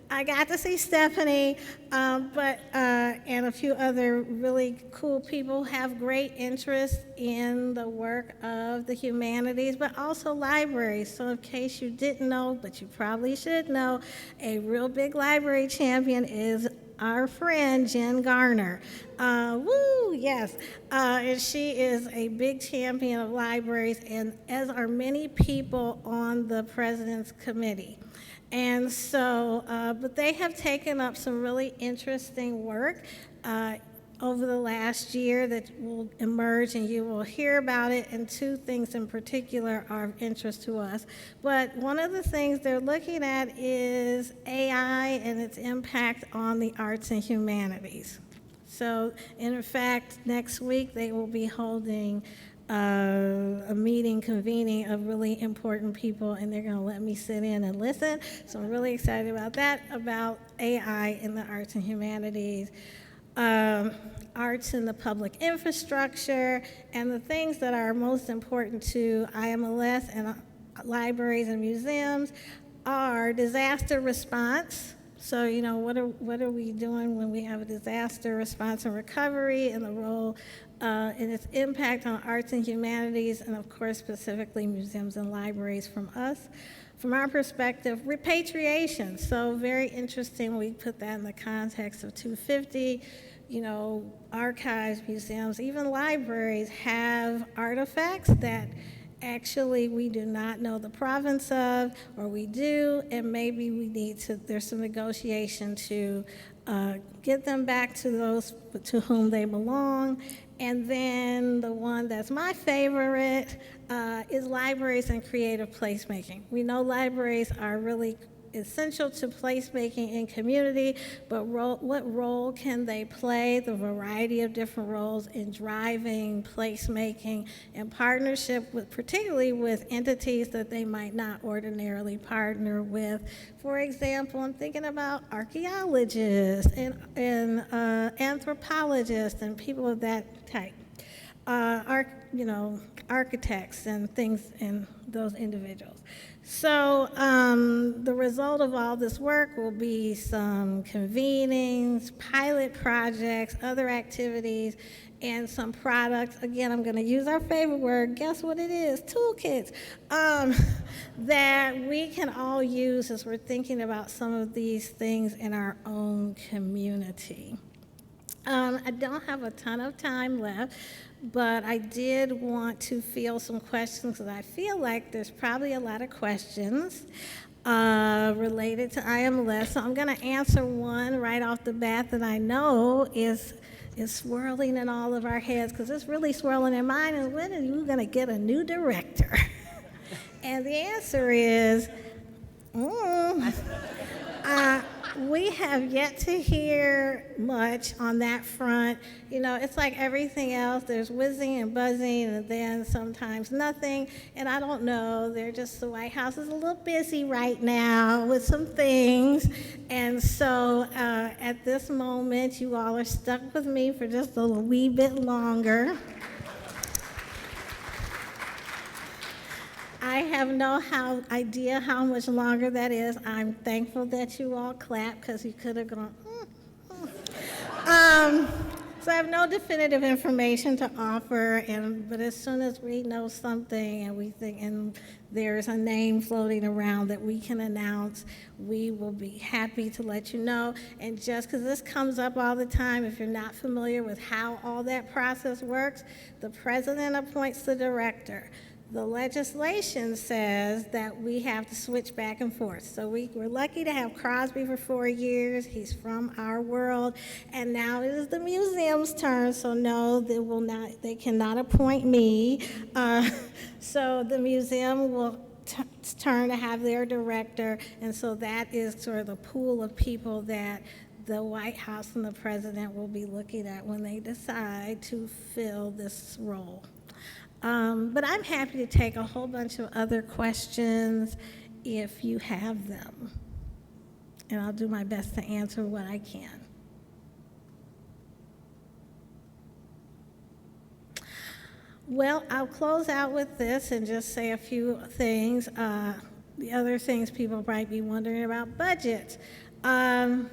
Speaker 5: I got to see Stephanie, and a few other really cool people have great interest in the work of the humanities, but also libraries. So in case you didn't know, but you probably should know, a real big library champion is our friend Jen Garner. Woo, yes. And she is a big champion of libraries, and as are many people on the President's Committee. And so, but they have taken up some really interesting work over the last year that will emerge, and you will hear about it, and two things in particular are of interest to us. But one of the things they're looking at is AI and its impact on the arts and humanities. So, in fact, next week they will be holding a meeting convening of really important people, and they're going to let me sit in and listen. So I'm really excited about that, about AI in the arts and humanities. Arts in the public infrastructure, and the things that are most important to IMLS and libraries and museums are disaster response. So, you know, what are we doing when we have a disaster response and recovery, and the role and its impact on arts and humanities, and of course specifically museums and libraries from us. From our perspective, repatriation. So very interesting, we put that in the context of 250. You know, archives, museums, even libraries have artifacts that actually we do not know the province of, or we do, and maybe we need to, there's some negotiation to get them back to those to whom they belong. And then the one that's my favorite is libraries and creative placemaking. We know libraries are really essential to placemaking in community, but what role can they play, the variety of different roles in driving placemaking in partnership with, particularly with entities that they might not ordinarily partner with. For example, I'm thinking about archaeologists and anthropologists and people of that type. Architects and things, and those individuals. So the result of all this work will be some convenings, pilot projects, other activities, and some products. Again, I'm going to use our favorite word. Guess what it is? Toolkits. That we can all use as we're thinking about some of these things in our own community. I don't have a ton of time left, but I did want to field some questions, because I feel like there's probably a lot of questions related to IMLS. So I'm going to answer one right off the bat that I know is swirling in all of our heads, because it's really swirling in mine. And when are you going to get a new director? And the answer is, we have yet to hear much on that front. You know, it's like everything else. There's whizzing and buzzing, and then sometimes nothing. And I don't know, the White House is a little busy right now with some things. And so at this moment, you all are stuck with me for just a wee bit longer. I have no idea how much longer that is. I'm thankful that you all clapped, because you could have gone, So I have no definitive information to offer, but as soon as we know something and we think, and there's a name floating around that we can announce, we will be happy to let you know. And just because this comes up all the time, if you're not familiar with how all that process works, the president appoints the director. The legislation says that we have to switch back and forth. So we're lucky to have Crosby for 4 years. He's from our world. And now it is the museum's turn. So no, they cannot appoint me. So the museum will turn to have their director. And so that is sort of the pool of people that the White House and the president will be looking at when they decide to fill this role. But I'm happy to take a whole bunch of other questions if you have them. And I'll do my best to answer what I can. Well, I'll close out with this and just say a few things. The other things people might be wondering about budgets. I'm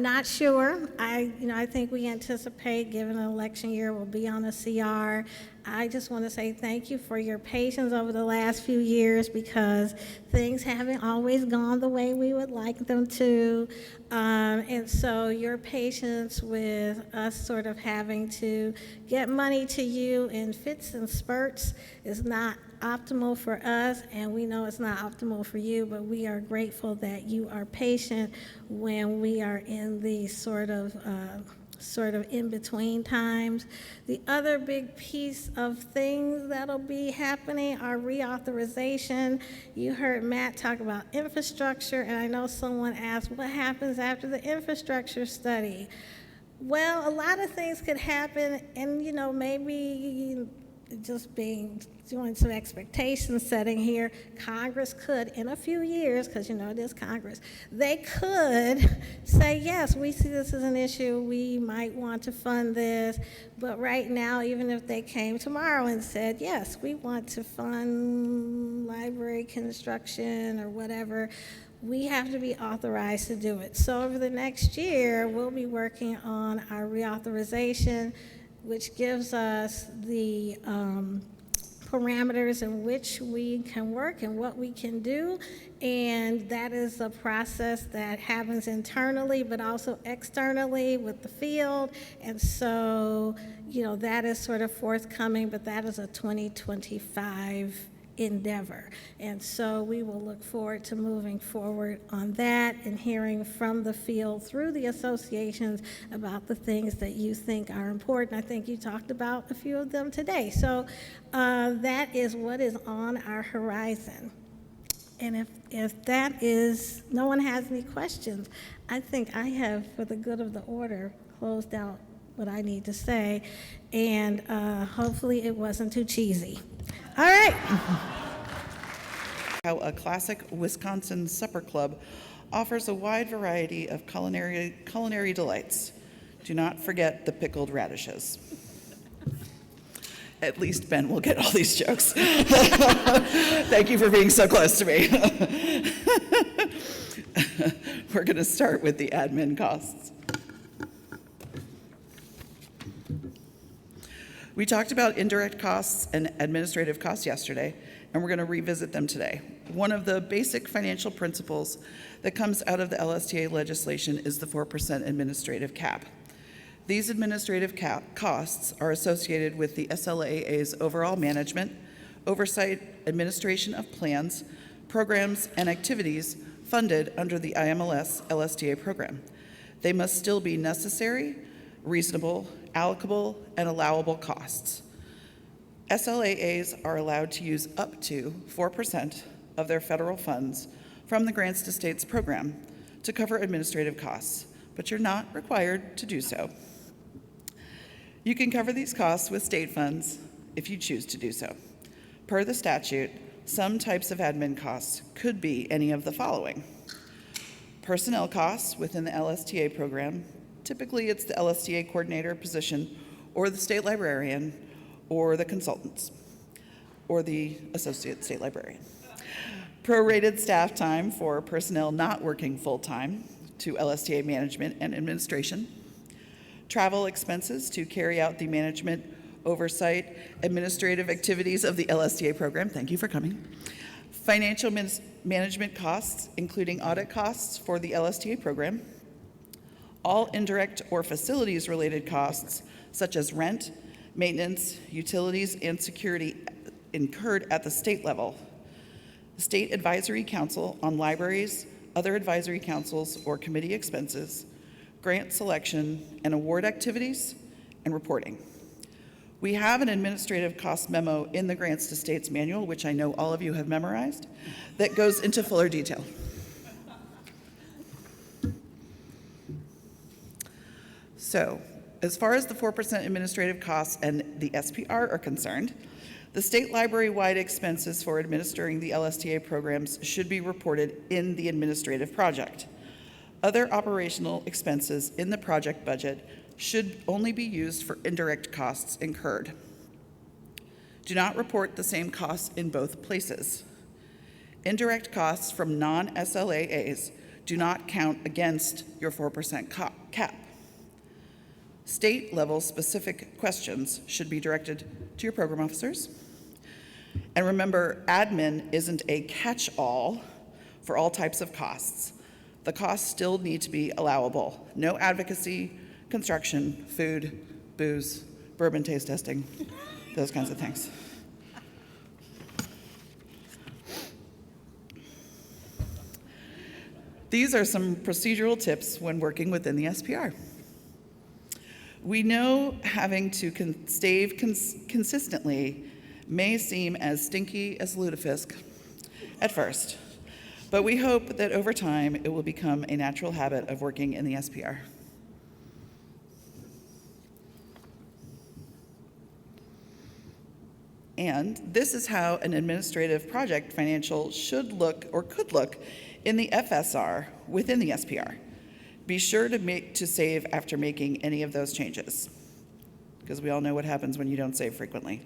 Speaker 5: not sure. I think we anticipate, given an election year, we'll be on a CR. I just want to say thank you for your patience over the last few years because things haven't always gone the way we would like them to. And so your patience with us sort of having to get money to you in fits and spurts is not optimal for us, and we know it's not optimal for you, but we are grateful that you are patient when we are in these sort of in-between times. The other big piece of things that'll be happening are reauthorization. You heard Matt talk about infrastructure, and I know someone asked, what happens after the infrastructure study? Well, a lot of things could happen, and maybe just doing some expectation setting here, Congress could, in a few years, because it is Congress, they could say, yes, we see this as an issue, we might want to fund this, but right now, even if they came tomorrow and said, yes, we want to fund library construction or whatever, we have to be authorized to do it. So over the next year, we'll be working on our reauthorization, which gives us the parameters in which we can work and what we can do. And that is a process that happens internally, but also externally with the field. And so, that is sort of forthcoming, but that is a 2025 endeavor. And so we will look forward to moving forward on that and hearing from the field through the associations about the things that you think are important. I think you talked about a few of them today. So that is what is on our horizon. And if that is, no one has any questions, I think I have, for the good of the order, closed out what I need to say, and hopefully it wasn't too cheesy. All right.
Speaker 8: How a classic Wisconsin supper club offers a wide variety of culinary delights. Do not forget the pickled radishes. At least Ben will get all these jokes. Thank you for being so close to me. We're going to start with the admin costs. We talked about indirect costs and administrative costs yesterday, and we're going to revisit them today. One of the basic financial principles that comes out of the LSTA legislation is the 4% administrative cap. These administrative costs are associated with the SLAA's overall management, oversight, administration of plans, programs, and activities funded under the IMLS LSTA program. They must still be necessary, reasonable, allocable, and allowable costs. SLAAs are allowed to use up to 4% of their federal funds from the Grants to States program to cover administrative costs, but you're not required to do so. You can cover these costs with state funds if you choose to do so. Per the statute, some types of admin costs could be any of the following. Personnel costs within the LSTA program. Typically, it's the LSTA coordinator position or the state librarian or the consultants or the associate state librarian. Prorated staff time for personnel not working full-time. to LSTA management and administration, travel expenses to carry out the management, oversight, administrative activities of the LSTA program. Thank you for coming. Financial management costs, including audit costs for the LSTA program. All indirect or facilities-related costs, such as rent, maintenance, utilities, and security incurred at the state level. The State Advisory Council on libraries, other advisory councils or committee expenses, grant selection and award activities, and reporting. We have an administrative cost memo in the Grants to States manual, which I know all of you have memorized, that goes into fuller detail. So, as far as the 4% administrative costs and the SPR are concerned, the state library-wide expenses for administering the LSTA programs should be reported in the administrative project. Other operational expenses in the project budget should only be used for indirect costs incurred. Do not report the same costs in both places. Indirect costs from non-SLAAs do not count against your 4% cap. State-level specific questions should be directed to your program officers. And remember, admin isn't a catch-all for all types of costs. The costs still need to be allowable. No advocacy, construction, food, booze, bourbon taste testing, those kinds of things. These are some procedural tips when working within the SPR. We know having to stave consistently may seem as stinky as lutefisk at first, but we hope that over time it will become a natural habit of working in the SPR. And this is how an administrative project financial should look or could look in the FSR within the SPR. Be sure to save after making any of those changes, because we all know what happens when you don't save frequently.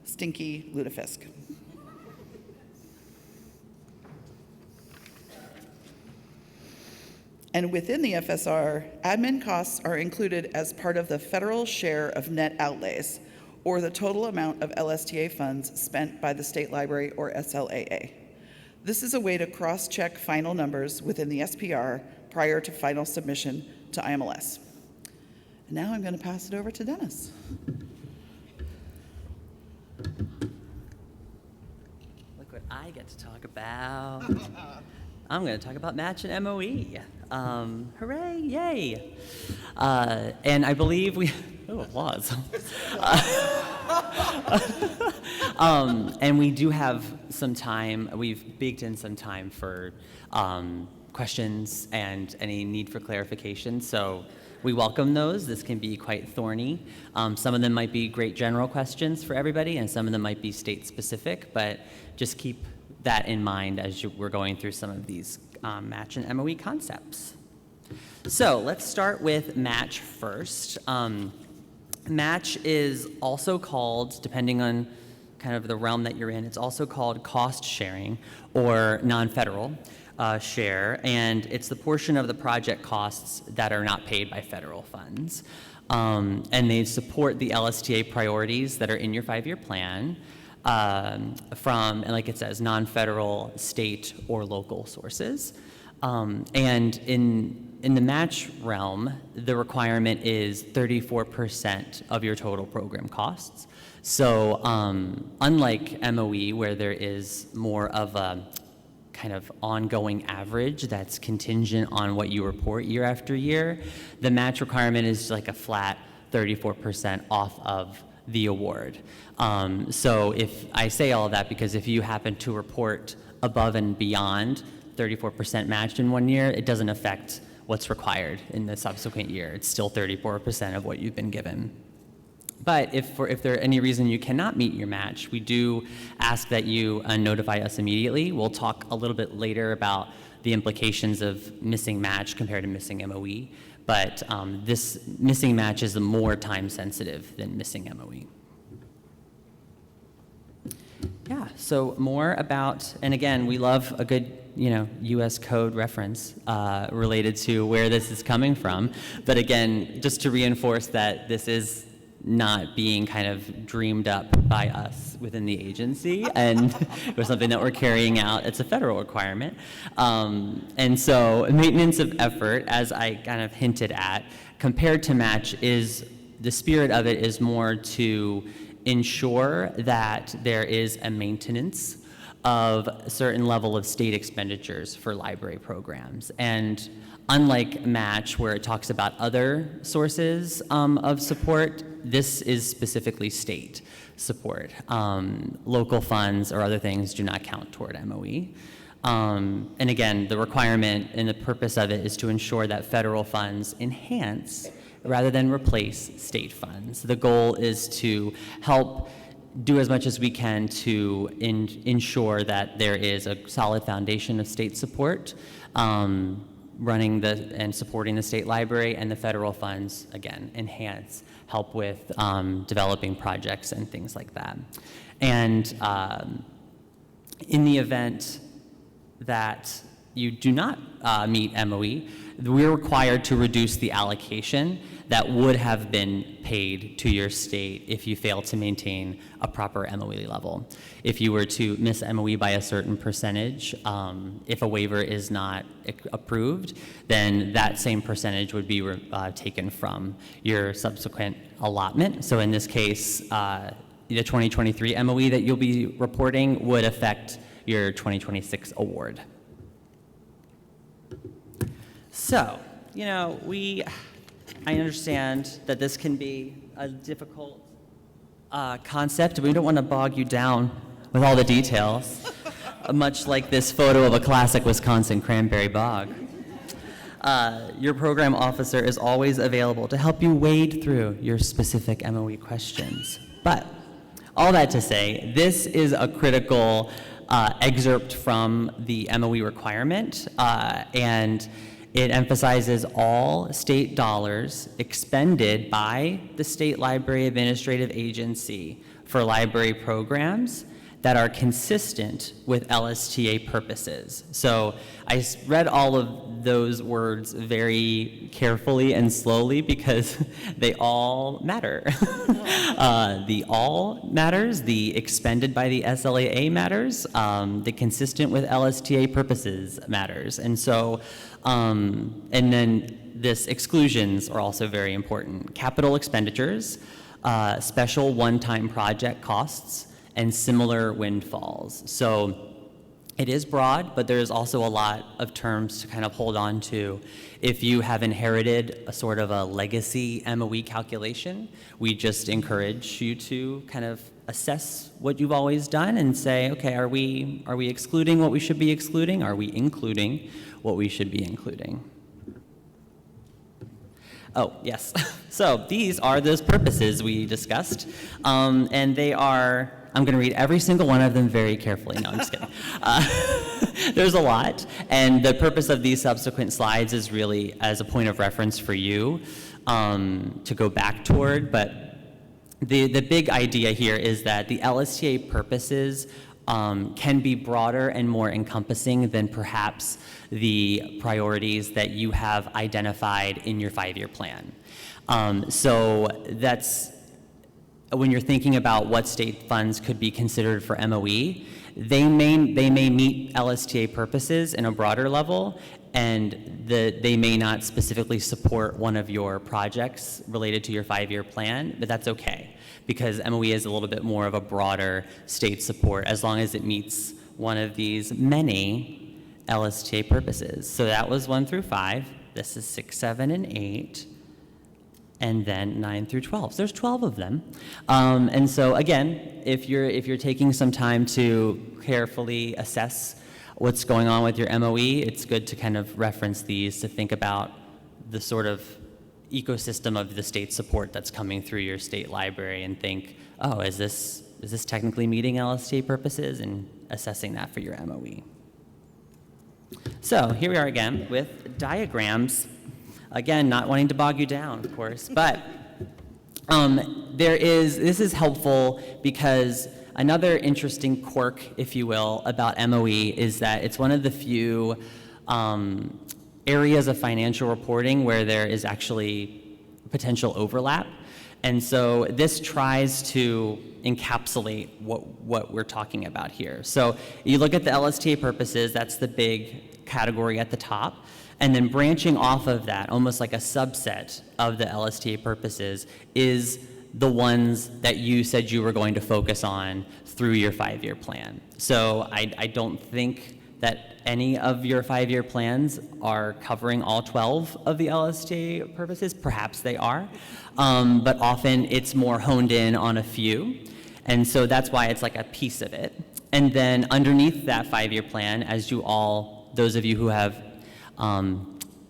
Speaker 8: Stinky lutefisk. And within the FSR, admin costs are included as part of the federal share of net outlays, or the total amount of LSTA funds spent by the state library or SLAA. This is a way to cross-check final numbers within the SPR prior to final submission to IMLS. And now I'm going to pass it over to Dennis.
Speaker 12: Look what I get to talk about. I'm going to talk about match and MOE. Hooray, yay. And I believe we, oh, applause. And we do have some time, we've baked in some time for questions and any need for clarification. So we welcome those. This can be quite thorny. Some of them might be great general questions for everybody, and some of them might be state specific, but just keep that in mind as we're going through some of these match and MOE concepts. So let's start with match first. Match is also called, depending on kind of the realm that you're in, it's also called cost sharing or non-federal share, and it's the portion of the project costs that are not paid by federal funds. And they support the LSTA priorities that are in your 5-year plan from, and like it says, non-federal, state, or local sources. And in the match realm, the requirement is 34% of your total program costs. So unlike MOE, where there is more of a kind of ongoing average that's contingent on what you report year after year, the match requirement is like a flat 34% off of the award. So if I say all of that because if you happen to report above and beyond 34% matched in one year, it doesn't affect what's required in the subsequent year. It's still 34% of what you've been given. But if there any reason you cannot meet your match, we do ask that you notify us immediately. We'll talk a little bit later about the implications of missing match compared to missing MOE. But this missing match is more time sensitive than missing MOE. Yeah, so more about, and again, we love a good U.S. code reference related to where this is coming from. But again, just to reinforce that this is not being kind of dreamed up by us within the agency, and it was something that we're carrying out. It's a federal requirement. And so maintenance of effort, as I kind of hinted at, compared to match, is the spirit of it is more to ensure that there is a maintenance of a certain level of state expenditures for library programs. And unlike match, where it talks about other sources of support, this is specifically state support. Local funds or other things do not count toward MOE. And again, the requirement and the purpose of it is to ensure that federal funds enhance rather than replace state funds. The goal is to help do as much as we can to ensure that there is a solid foundation of state support, running and supporting the state library, and the federal funds, again, enhance, help with developing projects and things like that. And in the event that you do not meet MOE, we're required to reduce the allocation that would have been paid to your state if you fail to maintain a proper MOE level. If you were to miss MOE by a certain percentage, if a waiver is not approved, then that same percentage would be taken from your subsequent allotment. So in this case, the 2023 MOE that you'll be reporting would affect your 2026 award. So, I understand that this can be a difficult concept. We don't want to bog you down with all the details, much like this photo of a classic Wisconsin cranberry bog. Your program officer is always available to help you wade through your specific MOE questions. But all that to say, this is a critical excerpt from the MOE requirement, and it emphasizes all state dollars expended by the State Library Administrative Agency for library programs that are consistent with LSTA purposes. So I read all of those words very carefully and slowly because they all matter. The all matters, the expended by the SLAA matters, the consistent with LSTA purposes matters. And so, and then this exclusions are also very important. Capital expenditures, special one-time project costs, and similar windfalls. So it is broad, but there is also a lot of terms to kind of hold on to. If you have inherited a sort of a legacy MOE calculation, we just encourage you to kind of assess what you've always done and say, okay, are we excluding what we should be excluding? Are we including what we should be including? Oh, yes. So these are those purposes we discussed, and they are, I'm going to read every single one of them very carefully. No, I'm just kidding. There's a lot, and the purpose of these subsequent slides is really as a point of reference for you to go back toward, but the big idea here is that the LSTA purposes can be broader and more encompassing than perhaps the priorities that you have identified in your 5-year plan. So that's, when you're thinking about what state funds could be considered for MOE, they may meet LSTA purposes in a broader level, and they may not specifically support one of your projects related to your 5-year plan, but that's okay, because MOE is a little bit more of a broader state support as long as it meets one of these many LSTA purposes. So that was 1 through 5. This is 6, 7, and 8. And then 9 through 12. So there's 12 of them. And so again, if you're taking some time to carefully assess what's going on with your MOE, it's good to kind of reference these to think about the sort of ecosystem of the state support that's coming through your state library and think, oh, is this technically meeting LSTA purposes, and assessing that for your MOE. So here we are again with diagrams. Again, not wanting to bog you down, of course, but this is helpful because another interesting quirk, if you will, about MOE is that it's one of the few areas of financial reporting where there is actually potential overlap. And so this tries to encapsulate what we're talking about here. So you look at the LSTA purposes, that's the big category at the top. And then branching off of that, almost like a subset of the LSTA purposes, is the ones that you said you were going to focus on through your 5-year plan. So I don't think that any of your 5-year plans are covering all 12 of the LSTA purposes. Perhaps they are, but often it's more honed in on a few. And so that's why it's like a piece of it. And then underneath that 5-year plan, as you all, those of you who have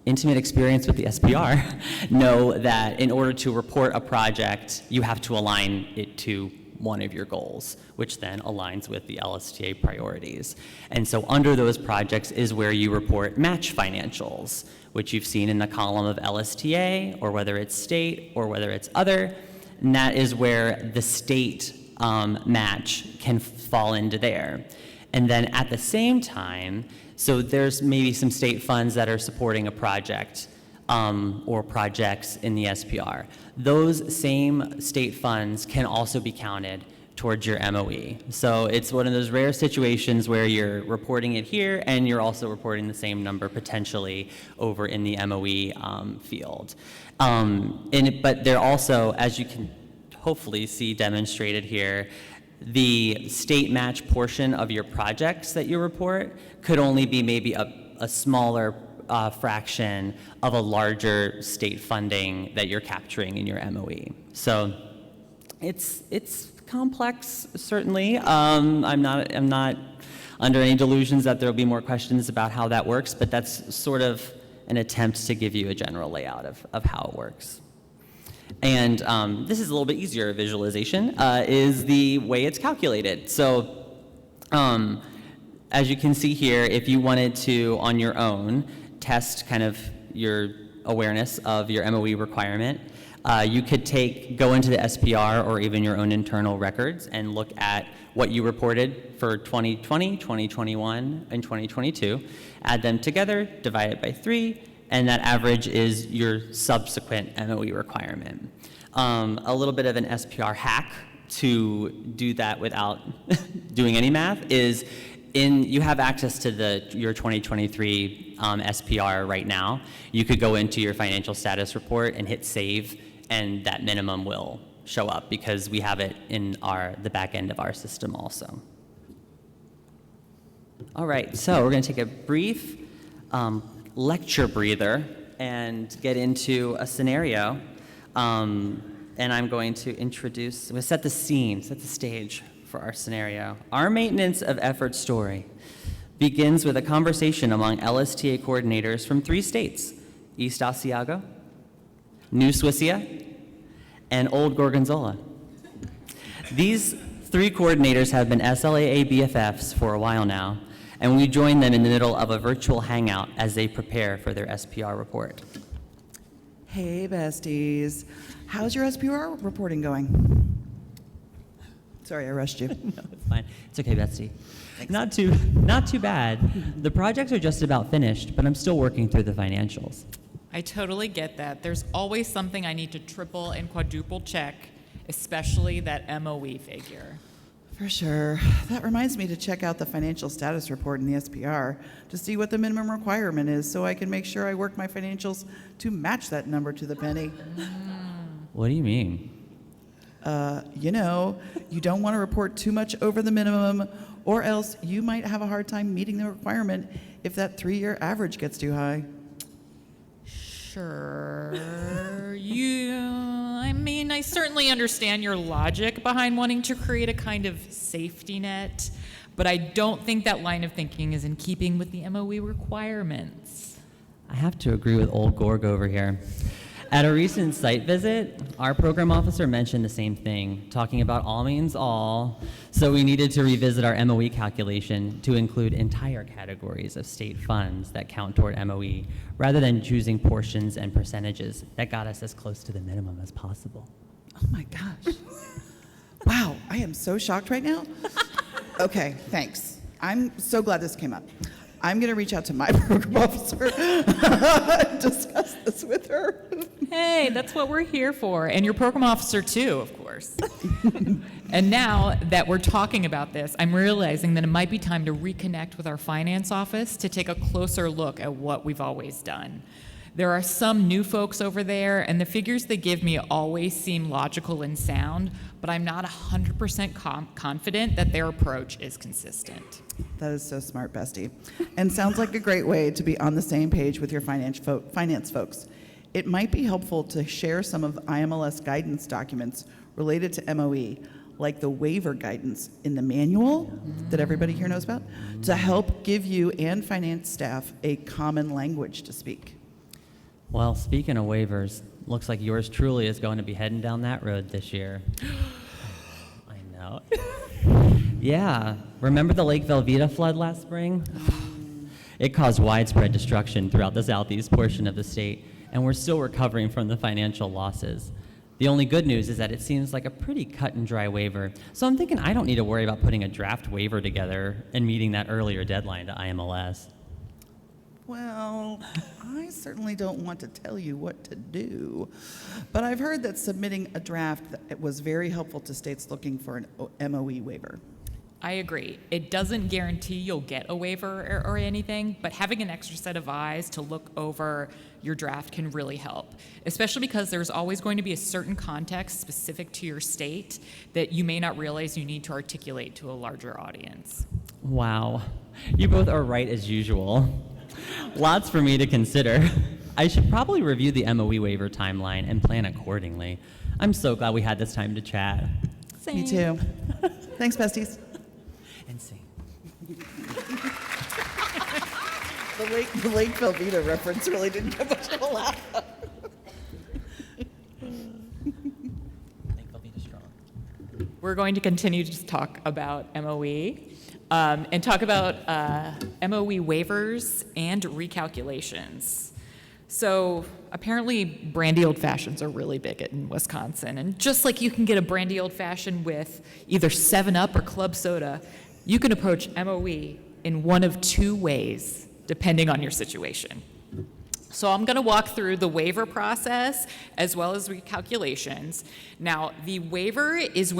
Speaker 12: intimate experience with the SPR, know that in order to report a project, you have to align it to one of your goals, which then aligns with the LSTA priorities. And so under those projects is where you report match financials, which you've seen in the column of LSTA, or whether it's state, or whether it's other. And that is where the state match can fall into there. And then at the same time, so there's maybe some state funds that are supporting a project or projects in the SPR. Those same state funds can also be counted towards your MOE. So it's one of those rare situations where you're reporting it here and you're also reporting the same number potentially over in the MOE field. But they're also, as you can hopefully see demonstrated here, the state match portion of your projects that you report could only be maybe a smaller fraction of a larger state funding that you're capturing in your MOE. So it's complex, certainly. I'm not under any delusions that there will be more questions about how that works, but that's sort of an attempt to give you a general layout of how it works. And this is a little bit easier visualization, is the way it's calculated. So as you can see here, if you wanted to, on your own, test kind of your awareness of your MOE requirement, you could go into the SPR or even your own internal records and look at what you reported for 2020, 2021, and 2022, add them together, divide it by 3, and that average is your subsequent MOE requirement. A little bit of an SPR hack to do that without doing any math is you have access to your 2023 SPR right now. You could go into your financial status report and hit save, and that minimum will show up because we have it in the back end of our system also. All right, so we're going to take a brief lecture breather and get into a scenario. And I'm going to set the scene, set the stage for our scenario. Our maintenance of effort story begins with a conversation among LSTA coordinators from 3 states, East Asiago, New Swissia, and Old Gorgonzola. These 3 coordinators have been SLAA BFFs for a while now, and we join them in the middle of a virtual hangout as they prepare for their SPR report.
Speaker 13: Hey, besties. How's your SPR reporting going? Sorry, I rushed you.
Speaker 12: No, it's fine. It's okay, Betsy. Not too bad. The projects are just about finished, but I'm still working through the financials.
Speaker 14: I totally get that. There's always something I need to triple and quadruple check, especially that MOE figure.
Speaker 13: For sure. That reminds me to check out the financial status report in the SPR to see what the minimum requirement is so I can make sure I work my financials to match that number to the penny.
Speaker 12: What do you mean?
Speaker 13: You don't want to report too much over the minimum, or else you might have a hard time meeting the requirement if that 3-year average gets too high.
Speaker 14: Sure. I certainly understand your logic behind wanting to create a kind of safety net, but I don't think that line of thinking is in keeping with the MOE requirements.
Speaker 12: I have to agree with old Gorg over here. At a recent site visit, our program officer mentioned the same thing, talking about all means all, so we needed to revisit our MOE calculation to include entire categories of state funds that count toward MOE, rather than choosing portions and percentages that got us as close to the minimum as possible.
Speaker 13: Oh my gosh. Wow, I am so shocked right now. Okay, thanks. I'm so glad this came up. I'm going to reach out to my program officer and discuss this with her.
Speaker 14: Hey, that's what we're here for. And your program officer, too, of course. And now that we're talking about this, I'm realizing that it might be time to reconnect with our finance office to take a closer look at what we've always done. There are some new folks over there, and the figures they give me always seem logical and sound, but I'm not 100% confident that their approach is consistent.
Speaker 13: That is so smart, bestie. And sounds like a great way to be on the same page with your finance folks. It might be helpful to share some of IMLS guidance documents related to MOE, like the waiver guidance in the manual that everybody here knows about, to help give you and finance staff a common language to speak.
Speaker 12: Well, speaking of waivers, looks like yours truly is going to be heading down that road this year. I know. Yeah, remember the Lake Velveeta flood last spring? It caused widespread destruction throughout the southeast portion of the state, and we're still recovering from the financial losses. The only good news is that it seems like a pretty cut and dry waiver, so I'm thinking I don't need to worry about putting a draft waiver together and meeting that earlier deadline to IMLS.
Speaker 13: Well, I certainly don't want to tell you what to do, but I've heard that submitting a draft was very helpful to states looking for an MOE waiver.
Speaker 14: I agree. It doesn't guarantee you'll get a waiver or anything, but having an extra set of eyes to look over your draft can really help, especially because there's always going to be a certain context specific to your state that you may not realize you need to articulate to a larger audience.
Speaker 12: Wow, you both are right as usual. Lots for me to consider. I should probably review the MOE waiver timeline and plan accordingly. I'm so glad we had this time to chat.
Speaker 14: Same.
Speaker 13: Me too. Thanks, besties.
Speaker 12: And sing.
Speaker 13: The Lake Velveeta reference really didn't get much of a laugh.
Speaker 12: Lake Velveeta strong.
Speaker 14: We're going to continue to talk about MOE and talk about MOE waivers and recalculations. So apparently brandy old fashions are really big in Wisconsin. And just like you can get a brandy old fashioned with either 7-Up or club soda, you can approach MOE in one of two ways, depending on your situation. So I'm going to walk through the waiver process as well as recalculations. Now, the waiver is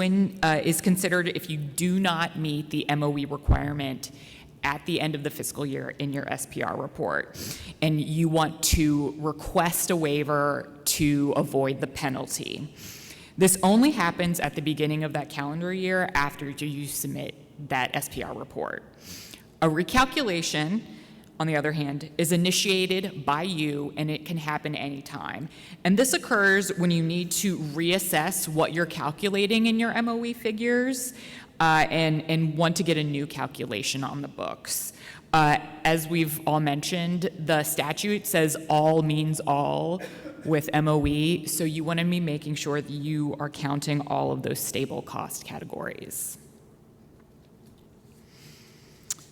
Speaker 14: considered if you do not meet the MOE requirement at the end of the fiscal year in your SPR report, and you want to request a waiver to avoid the penalty. This only happens at the beginning of that calendar year after you submit that SPR report. A recalculation, on the other hand, is initiated by you, and it can happen anytime. And this occurs when you need to reassess what you're calculating in your MOE figures and want to get a new calculation on the books. As we've all mentioned, the statute says all means all with MOE, so you want to be making sure that you are counting all of those stable cost categories.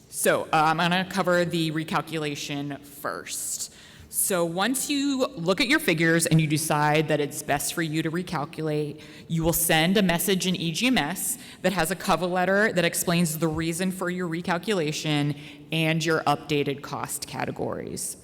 Speaker 14: So I'm going to cover the recalculation first. So once you look at your figures and you decide that it's best for you to recalculate, you will send a message in EGMS that has a cover letter that explains the reason for your recalculation and your updated cost categories.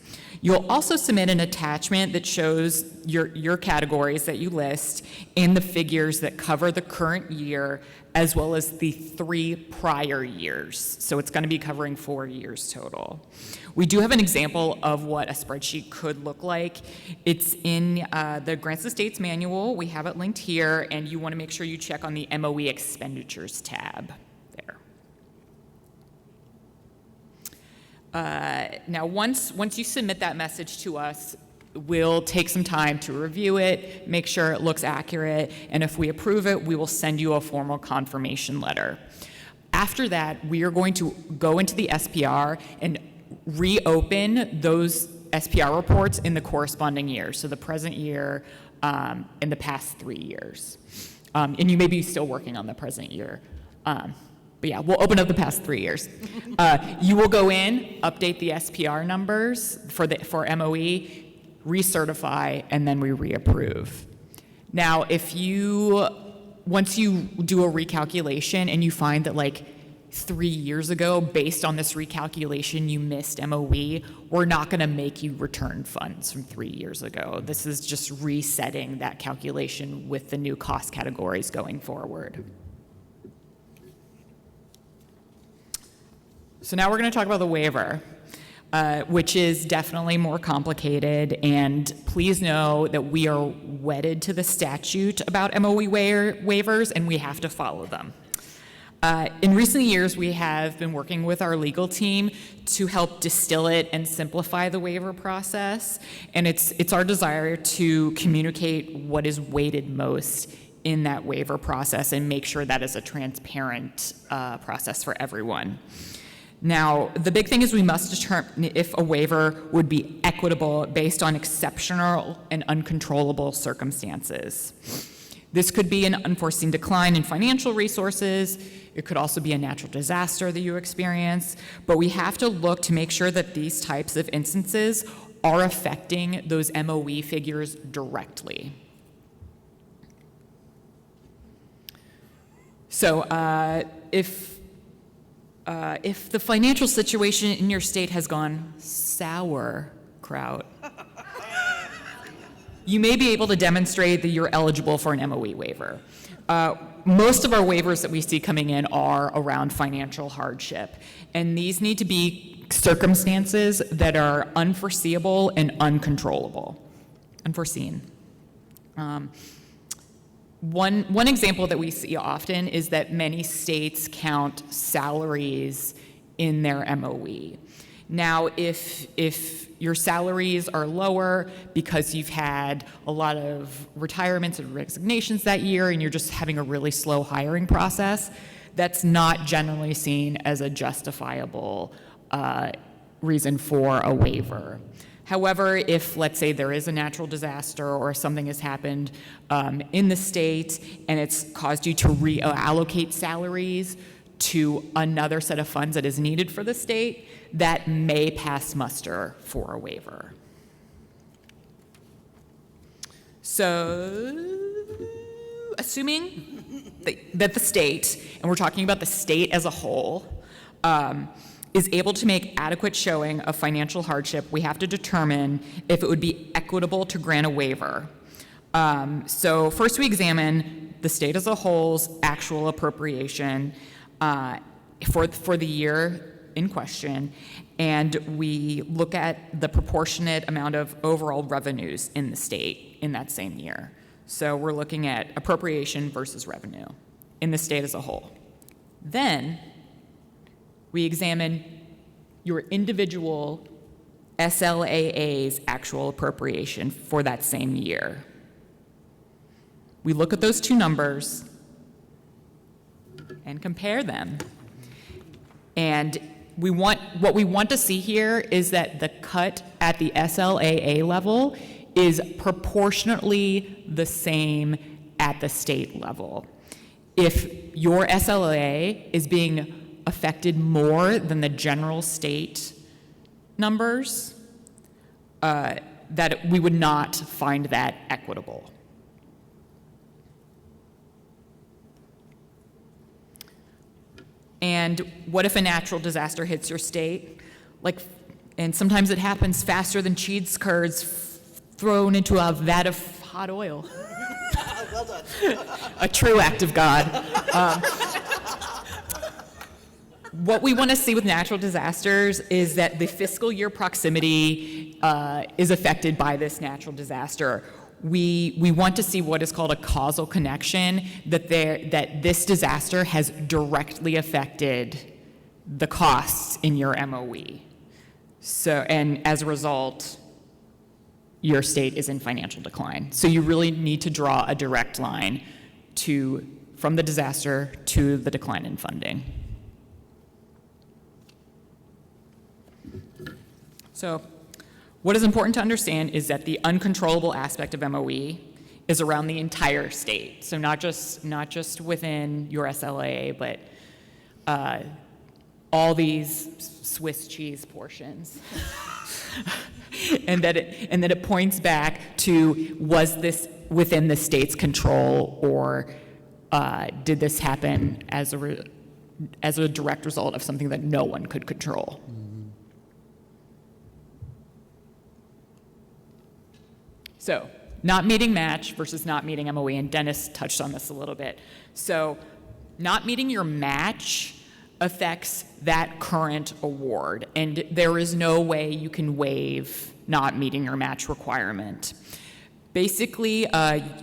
Speaker 14: You'll also submit an attachment that shows your categories that you list and the figures that cover the current year as well as the 3 prior years. So it's going to be covering 4 years total. We do have an example of what a spreadsheet could look like. It's in the Grants to States manual. We have it linked here, and you want to make sure you check on the MOE expenditures tab there. Now, once you submit that message to us, we'll take some time to review it, make sure it looks accurate, and if we approve it, we will send you a formal confirmation letter. After that, we are going to go into the SPR and reopen those SPR reports in the corresponding year, so the present year and the past 3 years. And you may be still working on the present year. But yeah, we'll open up the past 3 years. You will go in, update the SPR numbers for MOE, recertify, and then we reapprove. Now, if you once you do a recalculation and you find that like 3 years ago, based on this recalculation, you missed MOE, we're not going to make you return funds from 3 years ago. This is just resetting that calculation with the new cost categories going forward. So now we're going to talk about the waiver, which is definitely more complicated. And please know that we are wedded to the statute about MOE waivers, and we have to follow them. In recent years, we have been working with our legal team to help distill it and simplify the waiver process. And it's our desire to communicate what is weighted most in that waiver process and make sure that is a transparent process for everyone. Now, the big thing is we must determine if a waiver would be equitable based on exceptional and uncontrollable circumstances. This could be an unforeseen decline in financial resources. It could also be a natural disaster that you experience. But we have to look to make sure that these types of instances are affecting those MOE figures directly. So if the financial situation in your state has gone sauerkraut, you may be able to demonstrate that you're eligible for an MOE waiver. Most of our waivers that we see coming in are around financial hardship, and these need to be circumstances that are unforeseeable and uncontrollable, unforeseen. One example that we see often is that many states count salaries in their MOE. Now, if your salaries are lower because you've had a lot of retirements and resignations that year and you're just having a really slow hiring process, that's not generally seen as a justifiable reason for a waiver. However, if, let's say, there is a natural disaster or something has happened in the state and it's caused you to reallocate salaries to another set of funds that is needed for the state, that may pass muster for a waiver. So, assuming that the state, and we're talking about the state as a whole, is able to make adequate showing of financial hardship, we have to determine if it would be equitable to grant a waiver. So first we examine the state as a whole's actual appropriation for the year in question, and we look at the proportionate amount of overall revenues in the state in that same year. So we're looking at appropriation versus revenue in the state as a whole. Then we examine your individual SLAA's actual appropriation for that same year. We look at those two numbers and compare them. And what we want to see here is that the cut at the SLAA level is proportionately the same at the state level. If your SLAA is being affected more than the general state numbers, that we would not find that equitable. And what if a natural disaster hits your state? And sometimes it happens faster than cheese curds thrown into a vat of hot oil.
Speaker 13: Well done.
Speaker 14: A true act of God. What we want to see with natural disasters is that the fiscal year proximity is affected by this natural disaster. We want to see what is called a causal connection, that this disaster has directly affected the costs in your MOE. So, and as a result, your state is in financial decline. So you really need to draw a direct line from the disaster to the decline in funding. So what is important to understand is that the uncontrollable aspect of MOE is around the entire state. So not just within your SLA, but all these Swiss cheese portions. and that it points back to, was this within the state's control, or did this happen as a direct result of something that no one could control? So, not meeting match versus not meeting MOE, and Dennis touched on this a little bit. So, not meeting your match affects that current award, and there is no way you can waive not meeting your match requirement. Basically,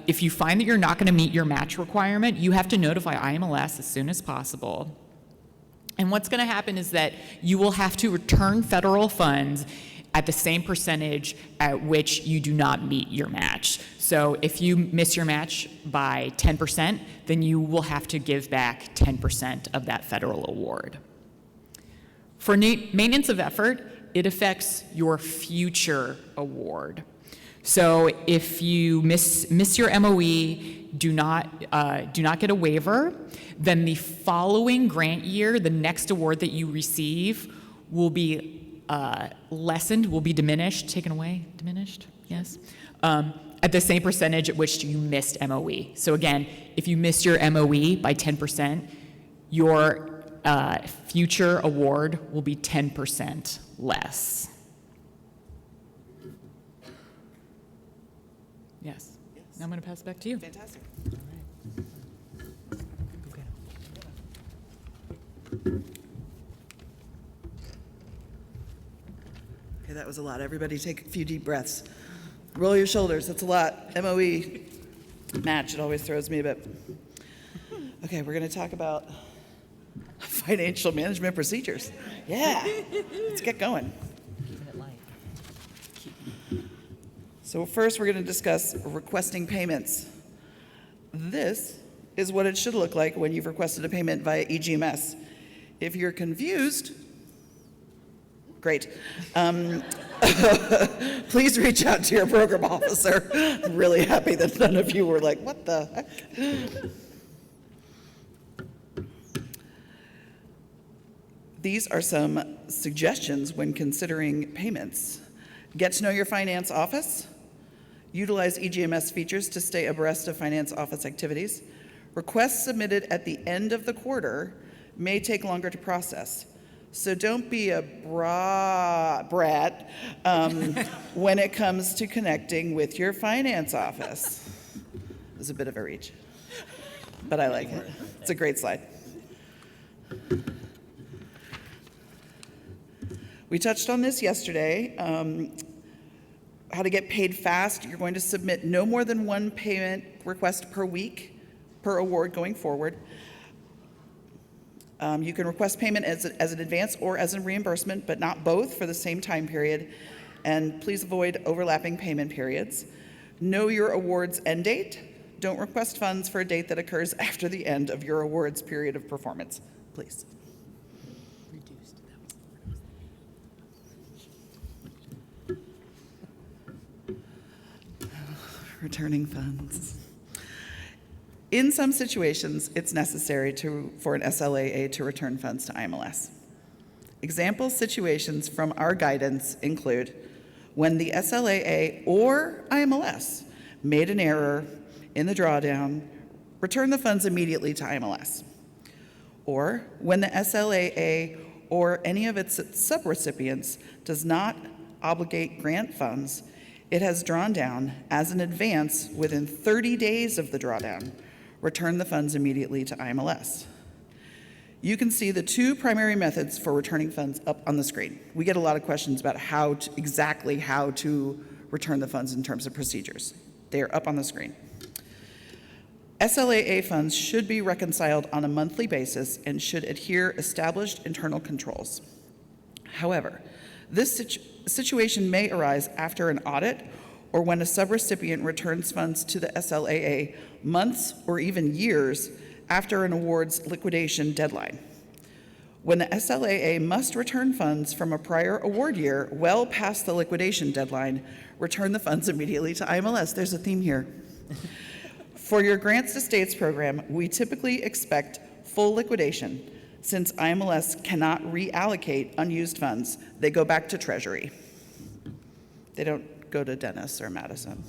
Speaker 14: if you find that you're not going to meet your match requirement, you have to notify IMLS as soon as possible. And what's going to happen is that you will have to return federal funds at the same percentage at which you do not meet your match. So if you miss your match by 10%, then you will have to give back 10% of that federal award. For maintenance of effort, it affects your future award. So if you miss your MOE, do not get a waiver, then the following grant year, the next award that you receive will be lessened, will be diminished, taken away, diminished, yes, at the same percentage at which you missed MOE. So again, if you missed your MOE by 10%, your future award will be 10% less. Yes. Now I'm going to pass it back to you.
Speaker 13: Fantastic. Okay, that was a lot. Everybody take a few deep breaths. Roll your shoulders. That's a lot. MOE match, it always throws me a bit. Okay, we're going to talk about financial management procedures. Yeah, let's get going. So first, we're going to discuss requesting payments. This is what it should look like when you've requested a payment via eGMS. If you're confused, great. Please reach out to your program officer. I'm really happy that none of you were like, what the heck? These are some suggestions when considering payments. Get to know your finance office. Utilize eGMS features to stay abreast of finance office activities. Requests submitted at the end of the quarter may take longer to process. So don't be a brat when it comes to connecting with your finance office. It's a bit of a reach, but I like it. It's a great slide. We touched on this yesterday. How to get paid fast. You're going to submit no more than one payment request per week per award going forward. You can request payment as an advance or as a reimbursement, but not both for the same time period. And please avoid overlapping payment periods. Know your award's end date. Don't request funds for a date that occurs after the end of your award's period of performance, please. Returning funds. In some situations, it's necessary for an SLAA to return funds to IMLS. Example situations from our guidance include when the SLAA or IMLS made an error in the drawdown, return the funds immediately to IMLS. Or when the SLAA or any of its subrecipients does not obligate grant funds it has drawn down as an advance within 30 days of the drawdown, return the funds immediately to IMLS. You can see the two primary methods for returning funds up on the screen. We get a lot of questions about exactly how to return the funds in terms of procedures. They are up on the screen. SLAA funds should be reconciled on a monthly basis and should adhere established internal controls. However, this situation may arise after an audit or when a subrecipient returns funds to the SLAA months or even years after an award's liquidation deadline. When the SLAA must return funds from a prior award year well past the liquidation deadline, return the funds immediately to IMLS. There's a theme here. For your grants to states program, we typically expect full liquidation. Since IMLS cannot reallocate unused funds, they go back to Treasury. They don't go to Dennis or Madison.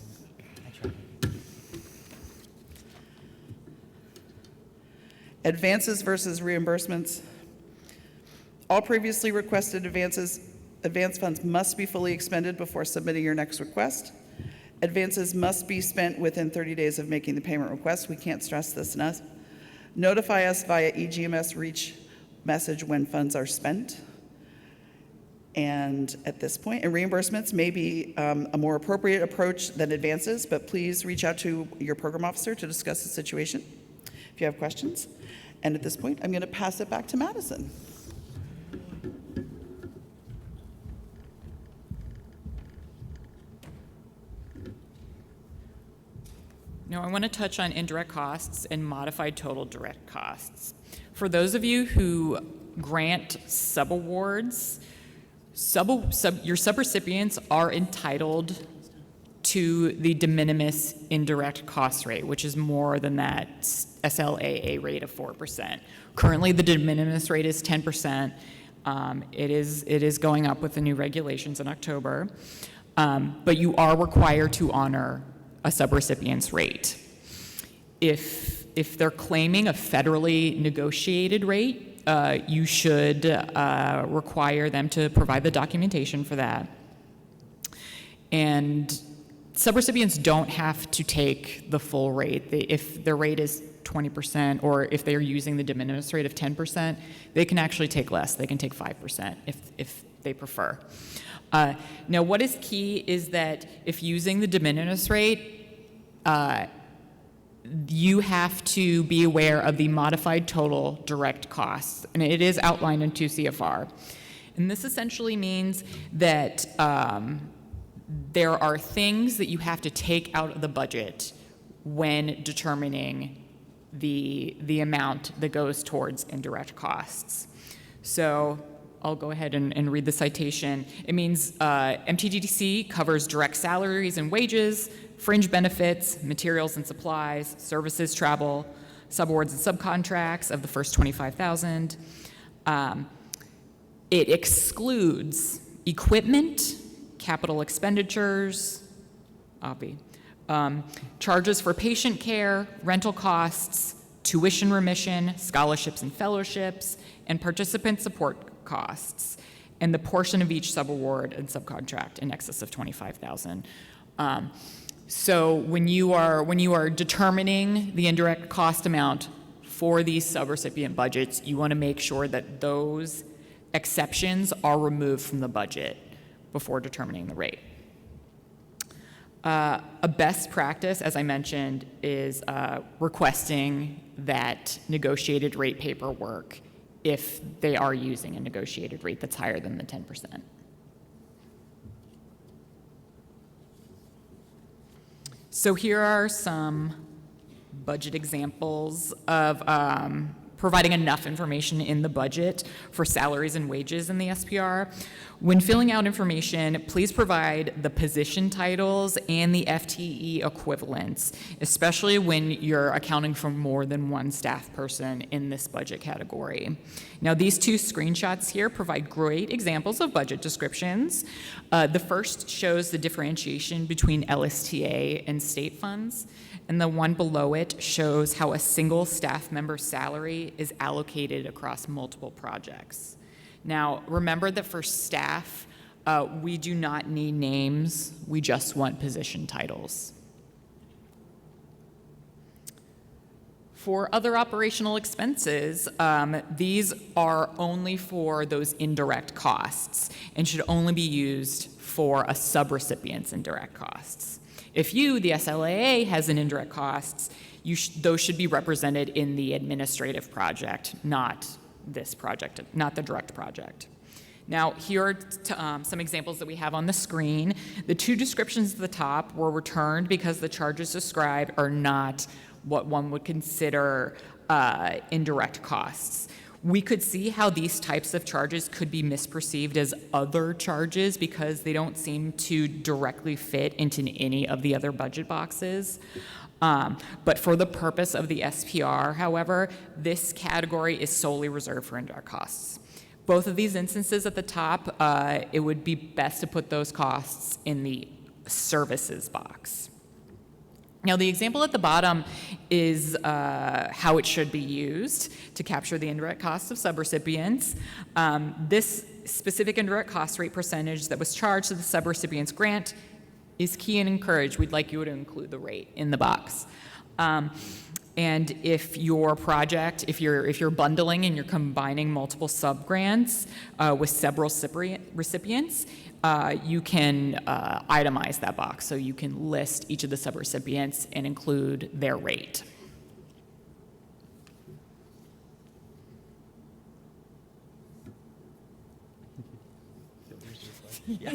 Speaker 13: Advances versus reimbursements. All previously requested advance funds must be fully expended before submitting your next request. Advances must be spent within 30 days of making the payment request. We can't stress this enough. Notify us via eGMS Reach message when funds are spent. And at this point, and reimbursements may be a more appropriate approach than advances, but please reach out to your program officer to discuss the situation if you have questions. And at this point, I'm going to pass it back to Madison.
Speaker 14: Now, I want to touch on indirect costs and modified total direct costs. For those of you who grant subawards, your subrecipients are entitled to the de minimis indirect cost rate, which is more than that SLAA rate of 4%. Currently, the de minimis rate is 10%. It is going up with the new regulations in October, but you are required to honor a subrecipient's rate. If they're claiming a federally negotiated rate, you should require them to provide the documentation for that. And subrecipients don't have to take the full rate. If their rate is 20%, or if they're using the de minimis rate of 10%, they can actually take less. They can take 5% if they prefer. Now, what is key is that if using the de minimis rate, you have to be aware of the modified total direct costs, and it is outlined in 2 CFR. And this essentially means that there are things that you have to take out of the budget when determining the amount that goes towards indirect costs. So I'll go ahead and read the citation. It means MTDC covers direct salaries and wages, fringe benefits, materials and supplies, services, travel, subawards and subcontracts of the first $25,000. It excludes equipment, capital expenditures, charges for patient care, rental costs, tuition remission, scholarships and fellowships, and participant support costs, and the portion of each subaward and subcontract in excess of $25,000. So when you are determining the indirect cost amount for these subrecipient budgets, you want to make sure that those exceptions are removed from the budget before determining the rate. A best practice, as I mentioned, is requesting that negotiated rate paperwork if they are using a negotiated rate that's higher than the 10%. So here are some budget examples of providing enough information in the budget for salaries and wages in the SPR. When filling out information, please provide the position titles and the FTE equivalents, especially when you're accounting for more than one staff person in this budget category. Now, these 2 screenshots here provide great examples of budget descriptions. The first shows the differentiation between LSTA and state funds, and the one below it shows how a single staff member's salary is allocated across multiple projects. Now, remember that for staff, we do not need names, we just want position titles. For other operational expenses, these are only for those indirect costs and should only be used for a subrecipient's indirect costs. If you, the SLAA, has an indirect costs, those should be represented in the administrative project, not this project, not the direct project. Now, here are some examples that we have on the screen. The 2 descriptions at the top were returned because the charges described are not what one would consider indirect costs. We could see how these types of charges could be misperceived as other charges because they don't seem to directly fit into any of the other budget boxes. But for the purpose of the SPR, however, this category is solely reserved for indirect costs. Both of these instances at the top, it would be best to put those costs in the services box. Now, the example at the bottom is how it should be used to capture the indirect costs of subrecipients. This specific indirect cost rate percentage that was charged to the subrecipient's grant is key and encouraged. We'd like you to include the rate in the box. And if your project, if you're bundling and you're combining multiple subgrants with several recipients, you can itemize that box. So you can list each of the subrecipients and include their rate.
Speaker 12: Yeah.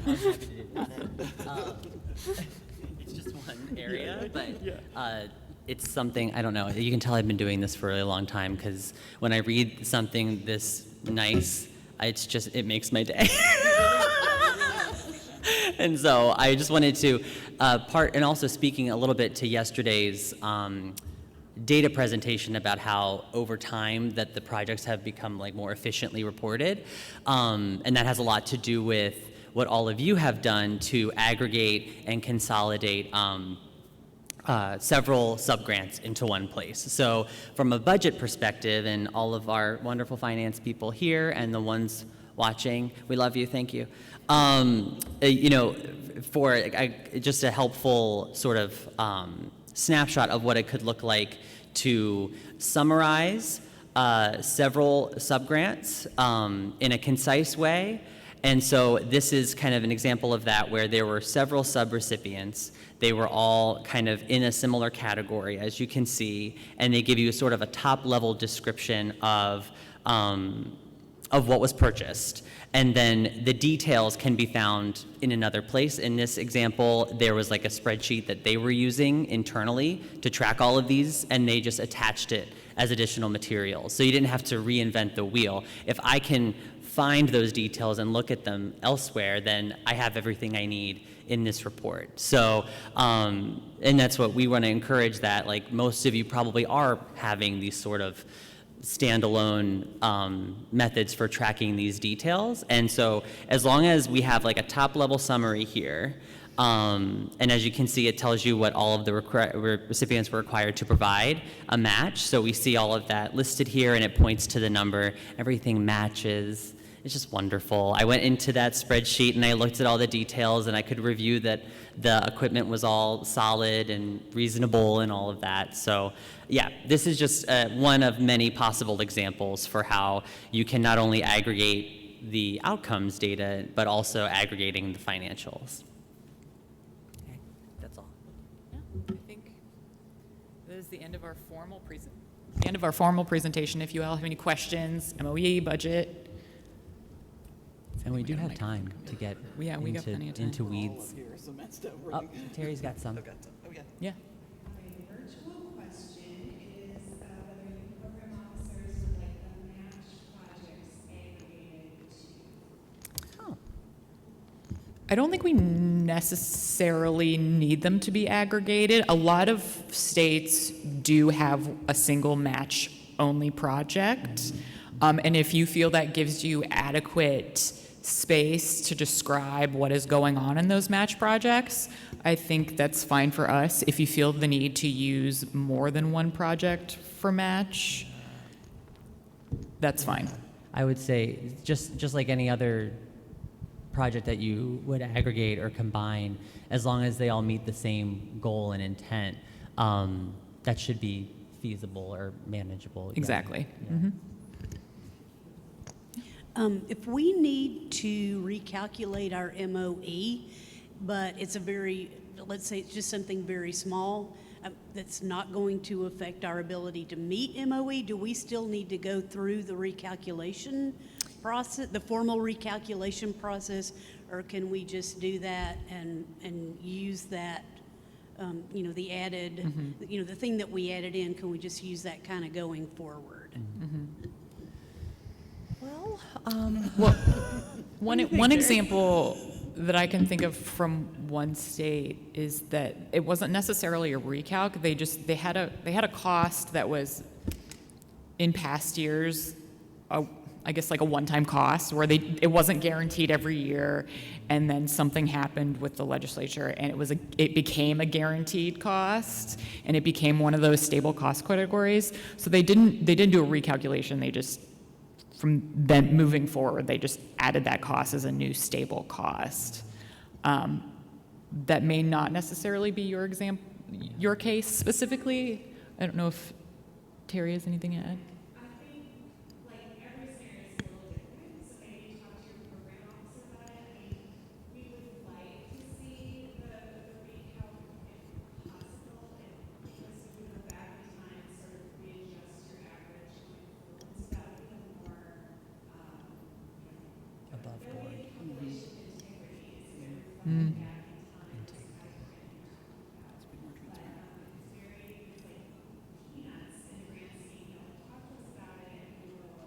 Speaker 12: I'm happy to do that. It's just one area, but it's something, I don't know, you can tell I've been doing this for a really long time, because when I read something this nice, it makes my day. And so I just wanted to and also speaking a little bit to yesterday's data presentation about how over time that the projects have become like more efficiently reported. And that has a lot to do with what all of you have done to aggregate and consolidate several subgrants into one place. So from a budget perspective, and all of our wonderful finance people here and the ones watching, we love you, thank you. For just a helpful sort of snapshot of what it could look like to summarize several subgrants in a concise way. And so this is kind of an example of that, where there were several subrecipients. They were all kind of in a similar category, as you can see, and they give you sort of a top-level description of what was purchased. And then the details can be found in another place. In this example, there was like a spreadsheet that they were using internally to track all of these, and they just attached it as additional materials. So you didn't have to reinvent the wheel. If I can find those details and look at them elsewhere, then I have everything I need in this report. So, and that's what we want to encourage, that like most of you probably are having these sort of standalone methods for tracking these details. And so as long as we have like a top level summary here, and as you can see, it tells you what all of the recipients were required to provide a match. So we see all of that listed here, and it points to the number. Everything matches. It's just wonderful. I went into that spreadsheet and I looked at all the details, and I could review that the equipment was all solid and reasonable and all of that. So yeah, this is just one of many possible examples for how you can not only aggregate the outcomes data, but also aggregating the financials. Okay, that's all.
Speaker 14: Yeah, I think that is the end of our formal presentation. If you all have any questions, MOE, budget.
Speaker 12: And we do have time to get
Speaker 14: we got plenty of time.
Speaker 12: into weeds. Oh, Terry's got some.
Speaker 14: Yeah.
Speaker 9: My virtual question is whether you program officers would like the match projects aggregated to.
Speaker 12: Oh.
Speaker 14: I don't think we necessarily need them to be aggregated. A lot of states do have a single match only project. And if you feel that gives you adequate space to describe what is going on in those match projects, I think that's fine for us. If you feel the need to use more than one project for match, that's fine.
Speaker 12: I would say just like any other project that you would aggregate or combine, as long as they all meet the same goal and intent, that should be feasible or manageable.
Speaker 14: Exactly.
Speaker 12: Yeah.
Speaker 14: Mm-hmm.
Speaker 15: If we need to recalculate our MOE, but it's let's say it's just something very small that's not going to affect our ability to meet MOE, do we still need to go through the recalculation process, the formal recalculation process, or can we just do that and use that, the added, the thing that we added in, can we just use that kind of going forward?
Speaker 14: Mm-hmm. Well, one example that I can think of from one state is that it wasn't necessarily a recalc. They had a cost that was in past years a I guess like a one-time cost where it wasn't guaranteed every year, and then something happened with the legislature and it became a guaranteed cost, and it became one of those stable cost categories. So they didn't do a recalculation. They just, from then moving forward, they just added that cost as a new stable cost. That may not necessarily be your case specifically. I don't know if Terry has anything to add.
Speaker 9: I think, like, every scenario is a little different, so maybe talk to your program officer about it. I mean, we would like to see the recalc if possible, because you can go back in time and sort of readjust your average going forward. So that would be more,
Speaker 12: Above
Speaker 9: there would
Speaker 12: board.
Speaker 9: be calculation integrity, is it reflected back in time, this kind of thing you're talking about. But it's very, it's like peanuts in the grand scheme. You know, talk to us about it, and we will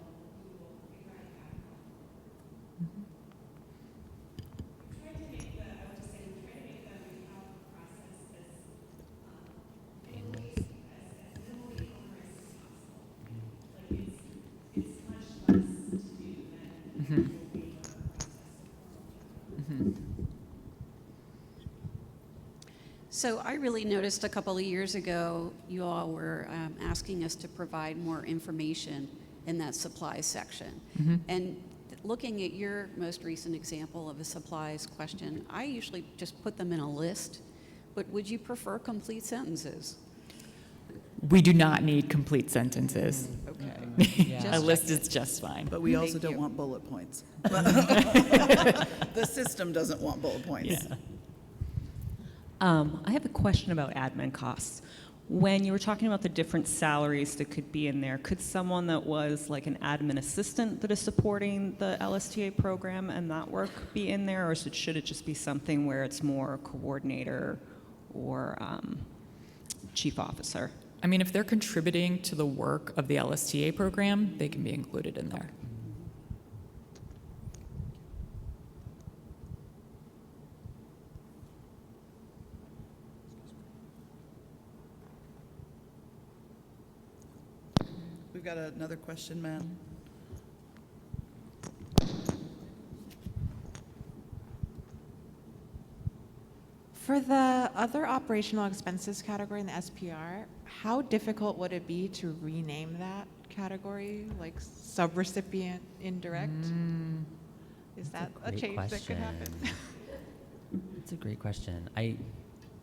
Speaker 9: figure out how. We tried to make the, I would just say, we try to make the recalc process as minimally onerous as possible. Like it's much less to do than the actual waiver process.
Speaker 16: So I really noticed a couple of years ago, you all were asking us to provide more information in that supplies section. And looking at your most recent example of a supplies question, I usually just put them in a list, but would you prefer complete sentences?
Speaker 14: We do not need complete sentences.
Speaker 16: Okay.
Speaker 12: Yeah.
Speaker 14: A list is just fine.
Speaker 13: But we also
Speaker 16: Thank
Speaker 13: don't
Speaker 16: you.
Speaker 13: want bullet points. The system doesn't want bullet points.
Speaker 14: Yeah.
Speaker 17: I have a question about admin costs. When you were talking about the different salaries that could be in there, could someone that was like an admin assistant that is supporting the LSTA program and that work be in there, or should it just be something where it's more coordinator or chief officer?
Speaker 14: I mean, if they're contributing to the work of the LSTA program, they can be included in there.
Speaker 13: We've got another question, Matt.
Speaker 18: For the other operational expenses category in the SPR, how difficult would it be to rename that category, like subrecipient indirect? Is that a change that could happen?
Speaker 12: It's a great question.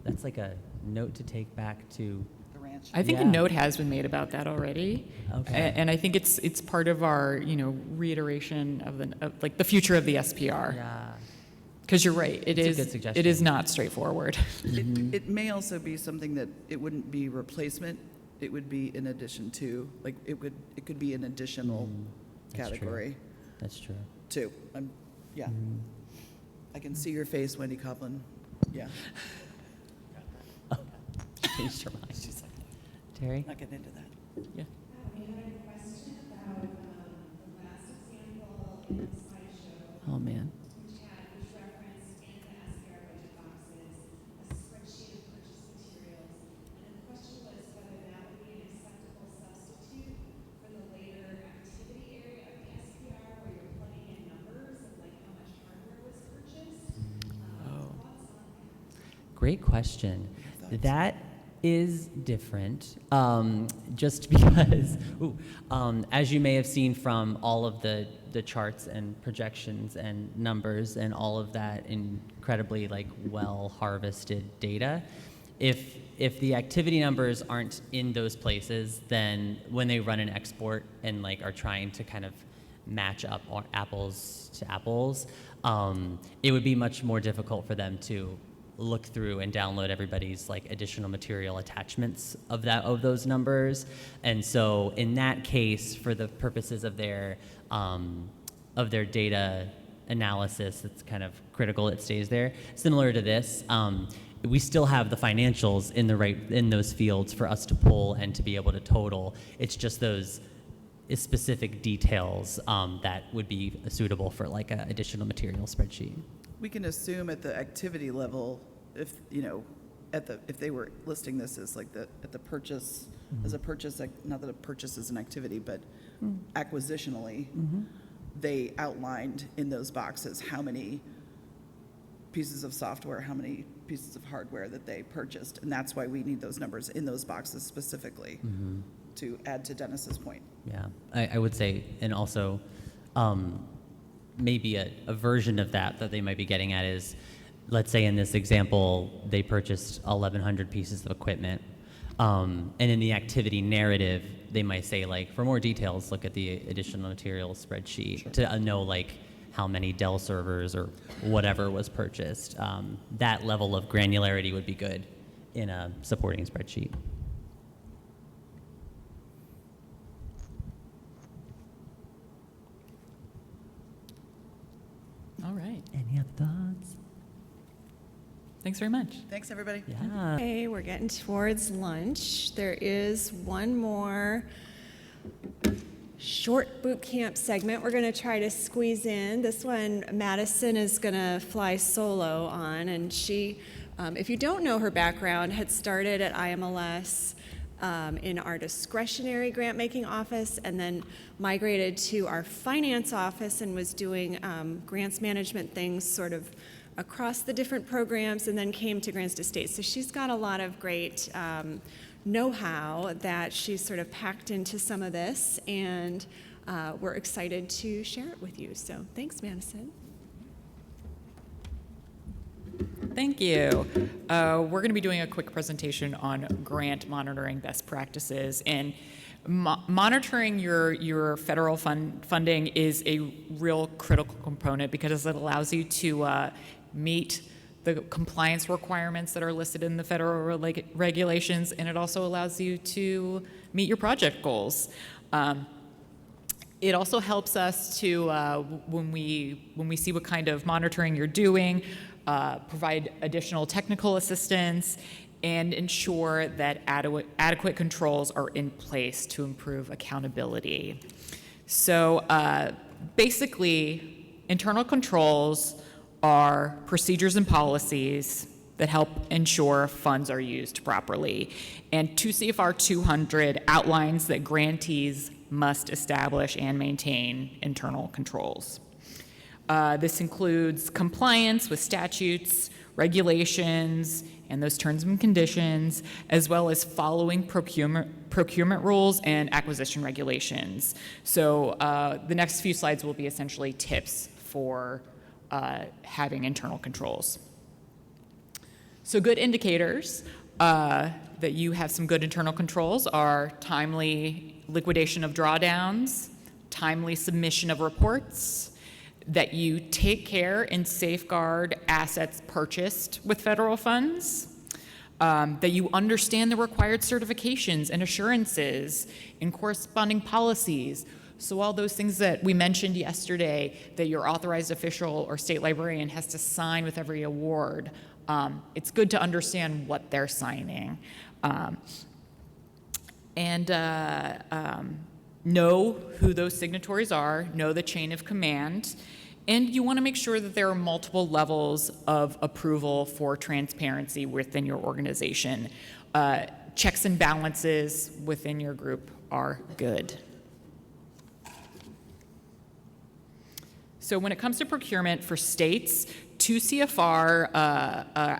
Speaker 12: That's like a note to take back to.
Speaker 13: The ranch.
Speaker 14: I think a
Speaker 12: Yeah.
Speaker 14: note has been made about that already.
Speaker 12: Okay.
Speaker 14: And I think it's part of our, reiteration of like the future of the SPR.
Speaker 12: Yeah.
Speaker 14: Because you're right,
Speaker 12: It's a good suggestion.
Speaker 14: it is not straightforward.
Speaker 13: It may also be something that it wouldn't be replacement, it would be in addition to, like, it could be an additional
Speaker 12: That's true.
Speaker 13: category
Speaker 12: That's true.
Speaker 13: too. Yeah. I can see your face, Wendy Copeland. Yeah,
Speaker 12: Changed her mind. She's like, Terry?
Speaker 13: not getting into that.
Speaker 14: Yeah.
Speaker 9: We had a question about the last example in the slideshow.
Speaker 12: Oh, man.
Speaker 9: Which referenced in the SPR budget boxes a spreadsheet of purchase materials. And the question was whether that would be an acceptable substitute for the later activity area of the SPR where you're plugging in numbers of like how much hardware was purchased. Thoughts on that?
Speaker 12: Great question. That is different, just because, as you may have seen from all of the charts and projections and numbers and all of that incredibly well harvested data, if the activity numbers aren't in those places, then when they run an export and are trying to kind of match up apples to apples, it would be much more difficult for them to look through and download everybody's additional material attachments of those numbers. And so in that case, for the purposes of their data analysis, it's kind of critical it stays there. Similar to this, we still have the financials in those fields for us to pull and to be able to total. It's just those specific details that would be suitable for an additional material spreadsheet.
Speaker 13: We can assume at the activity level, if they were listing this as at the purchase, as a purchase, not that a purchase is an activity, but acquisitionally, they outlined in those boxes how many pieces of software, how many pieces of hardware that they purchased. And that's why we need those numbers in those boxes specifically to add to Dennis's point.
Speaker 12: Yeah, I would say, and also maybe a version of that they might be getting at is, let's say in this example, they purchased 1,100 pieces of equipment. And in the activity narrative, they might say, like, for more details, look at the additional materials spreadsheet to know, like, how many Dell servers or whatever was purchased. That level of granularity would be good in a supporting spreadsheet.
Speaker 14: All right.
Speaker 12: Any other thoughts?
Speaker 14: Thanks very much.
Speaker 13: Thanks, everybody.
Speaker 12: Yeah.
Speaker 1: Okay, we're getting towards lunch. There is one more short boot camp segment we're going to try to squeeze in. This one, Madison is going to fly solo on, and she, if you don't know her background, had started at IMLS in our discretionary grant-making office and then migrated to our finance office and was doing grants management things sort of across the different programs, and then came to Grants to State. So she's got a lot of great know-how that she's sort of packed into some of this, and we're excited to share it with you. So thanks, Madison.
Speaker 14: Thank you. We're going to be doing a quick presentation on grant monitoring best practices. And monitoring your federal funding is a real critical component because it allows you to meet the compliance requirements that are listed in the federal regulations, and it also allows you to meet your project goals. It also helps us to, when we see what kind of monitoring you're doing, provide additional technical assistance and ensure that adequate controls are in place to improve accountability. So basically, internal controls are procedures and policies that help ensure funds are used properly. And 2 CFR 200 outlines that grantees must establish and maintain internal controls. This includes compliance with statutes, regulations, and those terms and conditions, as well as following procurement rules and acquisition regulations. So the next few slides will be essentially tips for having internal controls. So good indicators that you have some good internal controls are timely liquidation of drawdowns, timely submission of reports, that you take care and safeguard assets purchased with federal funds, that you understand the required certifications and assurances and corresponding policies. So all those things that we mentioned yesterday that your authorized official or state librarian has to sign with every award, it's good to understand what they're signing. Know who those signatories are, know the chain of command, and you want to make sure that there are multiple levels of approval for transparency within your organization. Checks and balances within your group are good. So when it comes to procurement for states, 2 CFR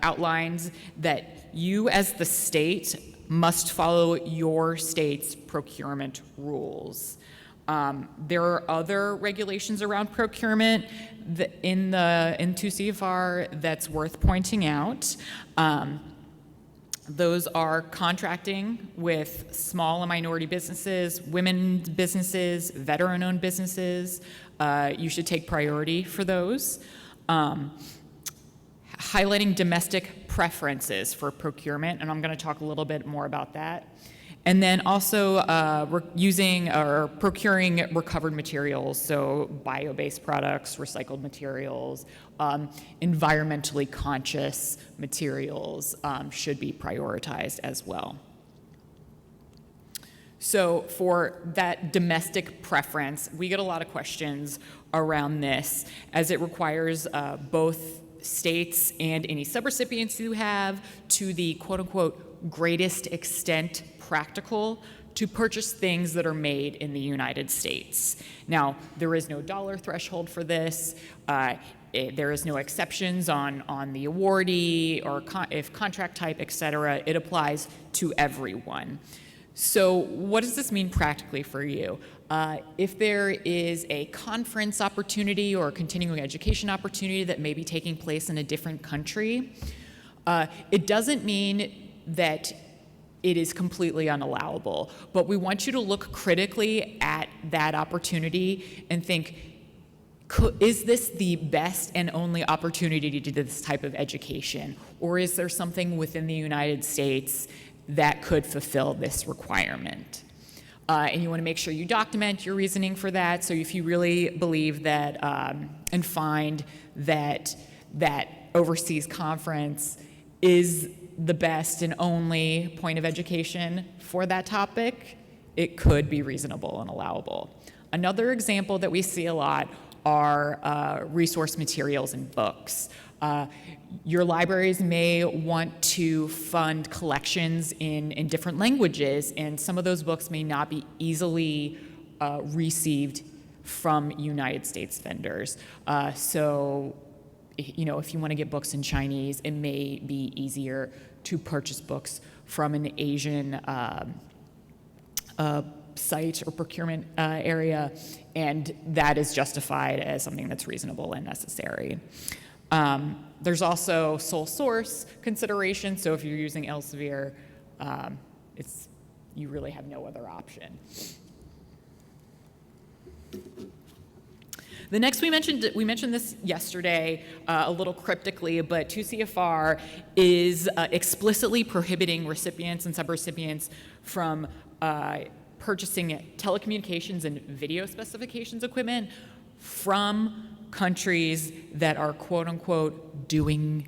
Speaker 14: outlines that you as the state must follow your state's procurement rules. There are other regulations around procurement in 2 CFR that's worth pointing out. Those are contracting with small and minority businesses, women businesses, veteran-owned businesses. You should take priority for those. Highlighting domestic preferences for procurement, and I'm going to talk a little bit more about that. And then also using or procuring recovered materials, so bio-based products, recycled materials, environmentally conscious materials should be prioritized as well. So for that domestic preference, we get a lot of questions around this as it requires both states and any subrecipients you have to the quote-unquote greatest extent practical to purchase things that are made in the United States. Now, there is no dollar threshold for this. There is no exceptions on the awardee or if contract type, et cetera. It applies to everyone. So what does this mean practically for you? If there is a conference opportunity or a continuing education opportunity that may be taking place in a different country, it doesn't mean that it is completely unallowable, but we want you to look critically at that opportunity and think, is this the best and only opportunity to do this type of education? Or is there something within the United States that could fulfill this requirement? And you want to make sure you document your reasoning for that. So if you really believe that and find that that overseas conference is the best and only point of education for that topic, it could be reasonable and allowable. Another example that we see a lot are resource materials and books. Your libraries may want to fund collections in different languages, and some of those books may not be easily received from United States vendors. So, you know, if you want to get books in Chinese, it may be easier to purchase books from an Asian site or procurement area, and that is justified as something that's reasonable and necessary. There's also sole source consideration, so if you're using Elsevier, you really have no other option. The next we mentioned this yesterday a little cryptically, but 2 CFR is explicitly prohibiting recipients and subrecipients from purchasing telecommunications and video specifications equipment from countries that are quote unquote doing,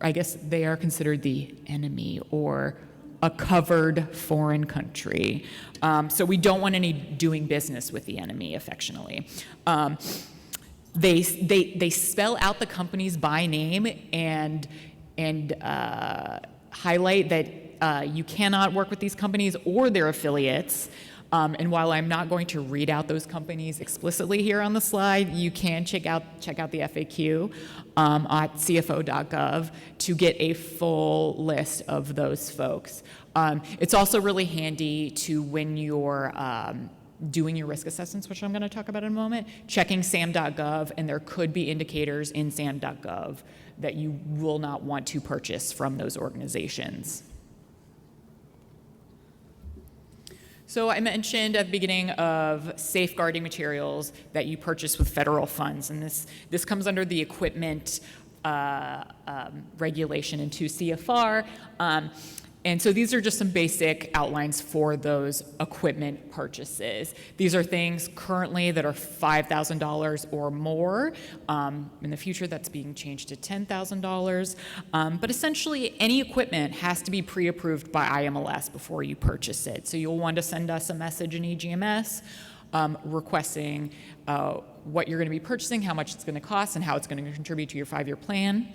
Speaker 14: I guess they are considered the enemy or a covered foreign country. So we don't want any doing business with the enemy, affectionately. They spell out the companies by name and highlight that you cannot work with these companies or their affiliates. And while I'm not going to read out those companies explicitly here on the slide, you can check out the FAQ at cfo.gov to get a full list of those folks. It's also really handy to, when you're doing your risk assessments, which I'm going to talk about in a moment, checking sam.gov, and there could be indicators in sam.gov that you will not want to purchase from those organizations. So I mentioned at the beginning of safeguarding materials that you purchase with federal funds, and this comes under the equipment regulation in 2 CFR. And so these are just some basic outlines for those equipment purchases. These are things currently that are $5,000 or more. In the future, that's being changed to $10,000. But essentially, any equipment has to be pre-approved by IMLS before you purchase it. So you'll want to send us a message in EGMS requesting what you're going to be purchasing, how much it's going to cost, and how it's going to contribute to your 5-year plan.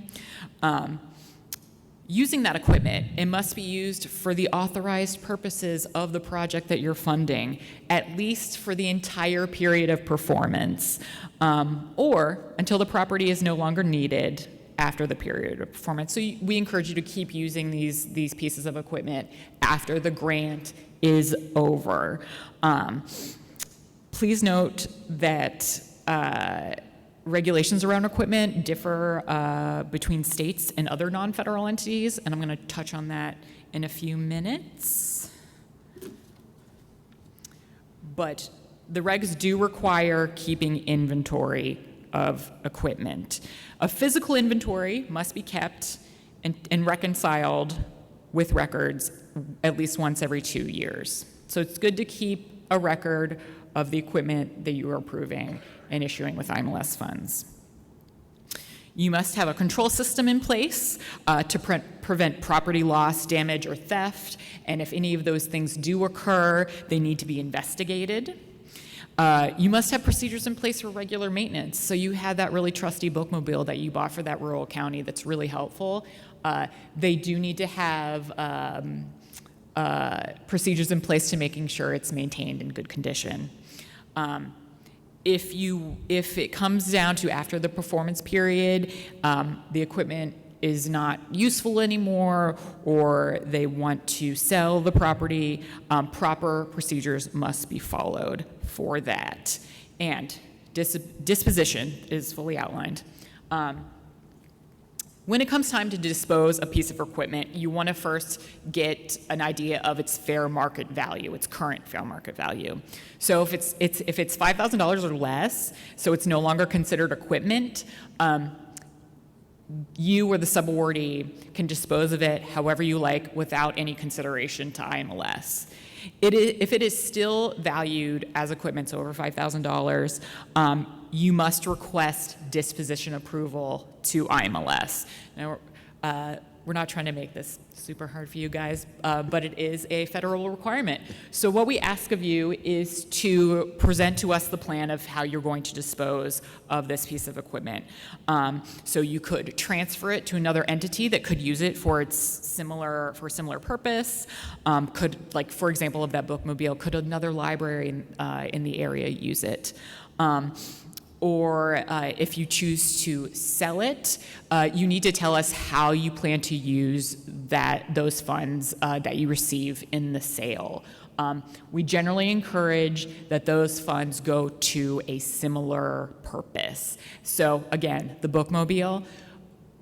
Speaker 14: Using that equipment, it must be used for the authorized purposes of the project that you're funding, at least for the entire period of performance, or until the property is no longer needed after the period of performance. So we encourage you to keep using these pieces of equipment after the grant is over. Please note that regulations around equipment differ between states and other non-federal entities, and I'm going to touch on that in a few minutes. But the regs do require keeping inventory of equipment. A physical inventory must be kept and reconciled with records at least once every 2 years. So it's good to keep a record of the equipment that you are approving and issuing with IMLS funds. You must have a control system in place to prevent property loss, damage, or theft, and if any of those things do occur, they need to be investigated. You must have procedures in place for regular maintenance. So you have that really trusty bookmobile that you bought for that rural county that's really helpful. They do need to have procedures in place to making sure it's maintained in good condition. If it comes down to after the performance period, the equipment is not useful anymore, or they want to sell the property, proper procedures must be followed for that. And disposition is fully outlined. When it comes time to dispose a piece of equipment, you want to first get an idea of its fair market value, its current fair market value. So if it's $5,000 or less, so it's no longer considered equipment, you or the subawardee can dispose of it however you like without any consideration to IMLS. If it is still valued as equipment, so over $5,000, you must request disposition approval to IMLS. Now, we're not trying to make this super hard for you guys, but it is a federal requirement. So what we ask of you is to present to us the plan of how you're going to dispose of this piece of equipment. So you could transfer it to another entity that could use it for a similar purpose. Could, like, for example, of that bookmobile, could another library in the area use it? Or if you choose to sell it, you need to tell us how you plan to use those funds that you receive in the sale. We generally encourage that those funds go to a similar purpose. So again, the bookmobile,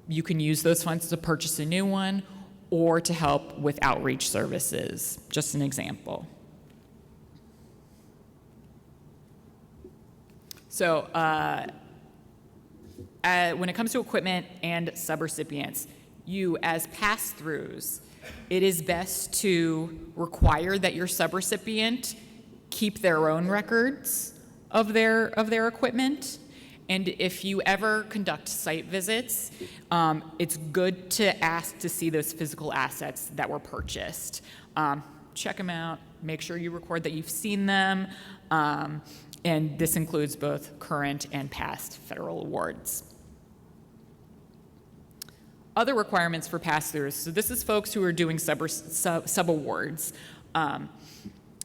Speaker 14: you can use those funds to purchase a new one or to help with outreach services, just an example. So when it comes to equipment and subrecipients, you as pass-throughs, it is best to require that your subrecipient keep their own records of their equipment. And if you ever conduct site visits, it's good to ask to see those physical assets that were purchased. Check them out, make sure you record that you've seen them. And this includes both current and past federal awards. Other requirements for pass-throughs. So this is folks who are doing sub-awards.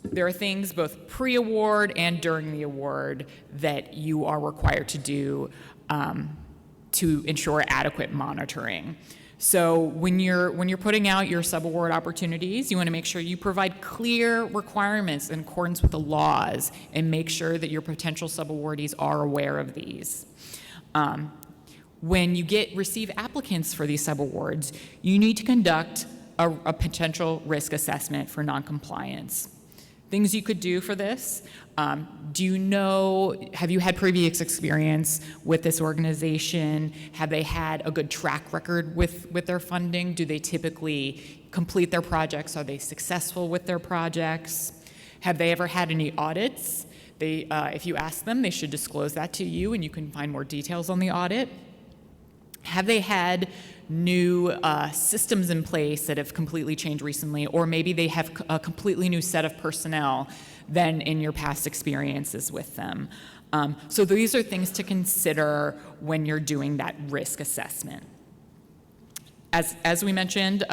Speaker 14: There are things both pre-award and during the award that you are required to do to ensure adequate monitoring. So when you're putting out your subaward opportunities, you want to make sure you provide clear requirements in accordance with the laws and make sure that your potential subawardees are aware of these. When you receive applicants for these subawards, you need to conduct a potential risk assessment for noncompliance. Things you could do for this, have you had previous experience with this organization? Have they had a good track record with their funding? Do they typically complete their projects? Are they successful with their projects? Have they ever had any audits? If you ask them, they should disclose that to you and you can find more details on the audit. Have they had new systems in place that have completely changed recently, or maybe they have a completely new set of personnel than in your past experiences with them. So these are things to consider when you're doing that risk assessment. As we mentioned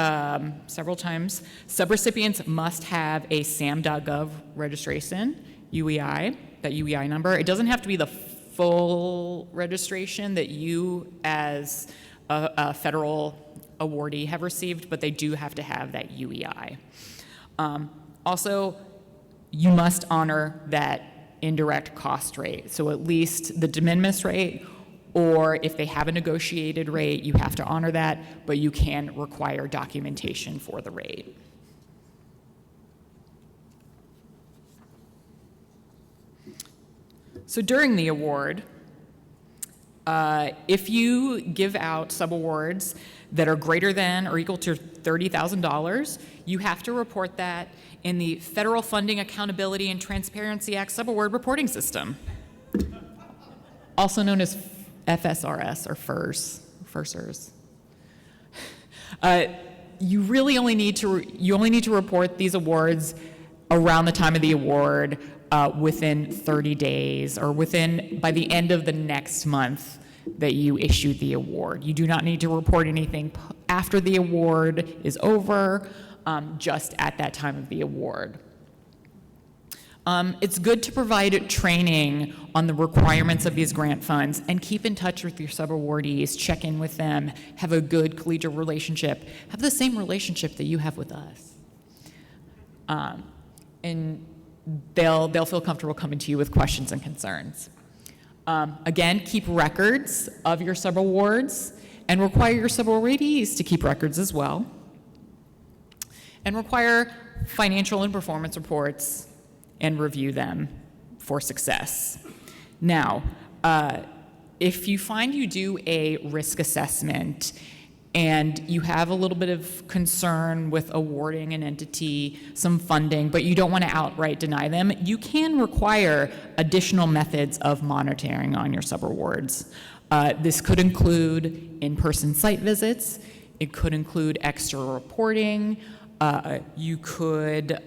Speaker 14: several times, subrecipients must have a SAM.gov registration, UEI, that UEI number. It doesn't have to be the full registration that you as a federal awardee have received, but they do have to have that UEI. Also, you must honor that indirect cost rate. So at least the de minimis rate, or if they have a negotiated rate, you have to honor that, but you can require documentation for the rate. So during the award, if you give out subawards that are greater than or equal to $30,000, you have to report that in the Federal Funding Accountability and Transparency Act subaward reporting system, also known as FSRS or FSRS. You only need to report these awards around the time of the award, within 30 days or by the end of the next month that you issued the award. You do not need to report anything after the award is over, just at that time of the award. It's good to provide training on the requirements of these grant funds and keep in touch with your sub-awardees, check in with them, have a good collegial relationship, have the same relationship that you have with us. And they'll feel comfortable coming to you with questions and concerns. Again, keep records of your sub-awards and require your sub-awardees to keep records as well. And require financial and performance reports and review them for success. Now, if you find you do a risk assessment and you have a little bit of concern with awarding an entity some funding, but you don't want to outright deny them, you can require additional methods of monitoring on your subawards. This could include in-person site visits. It could include extra reporting. You could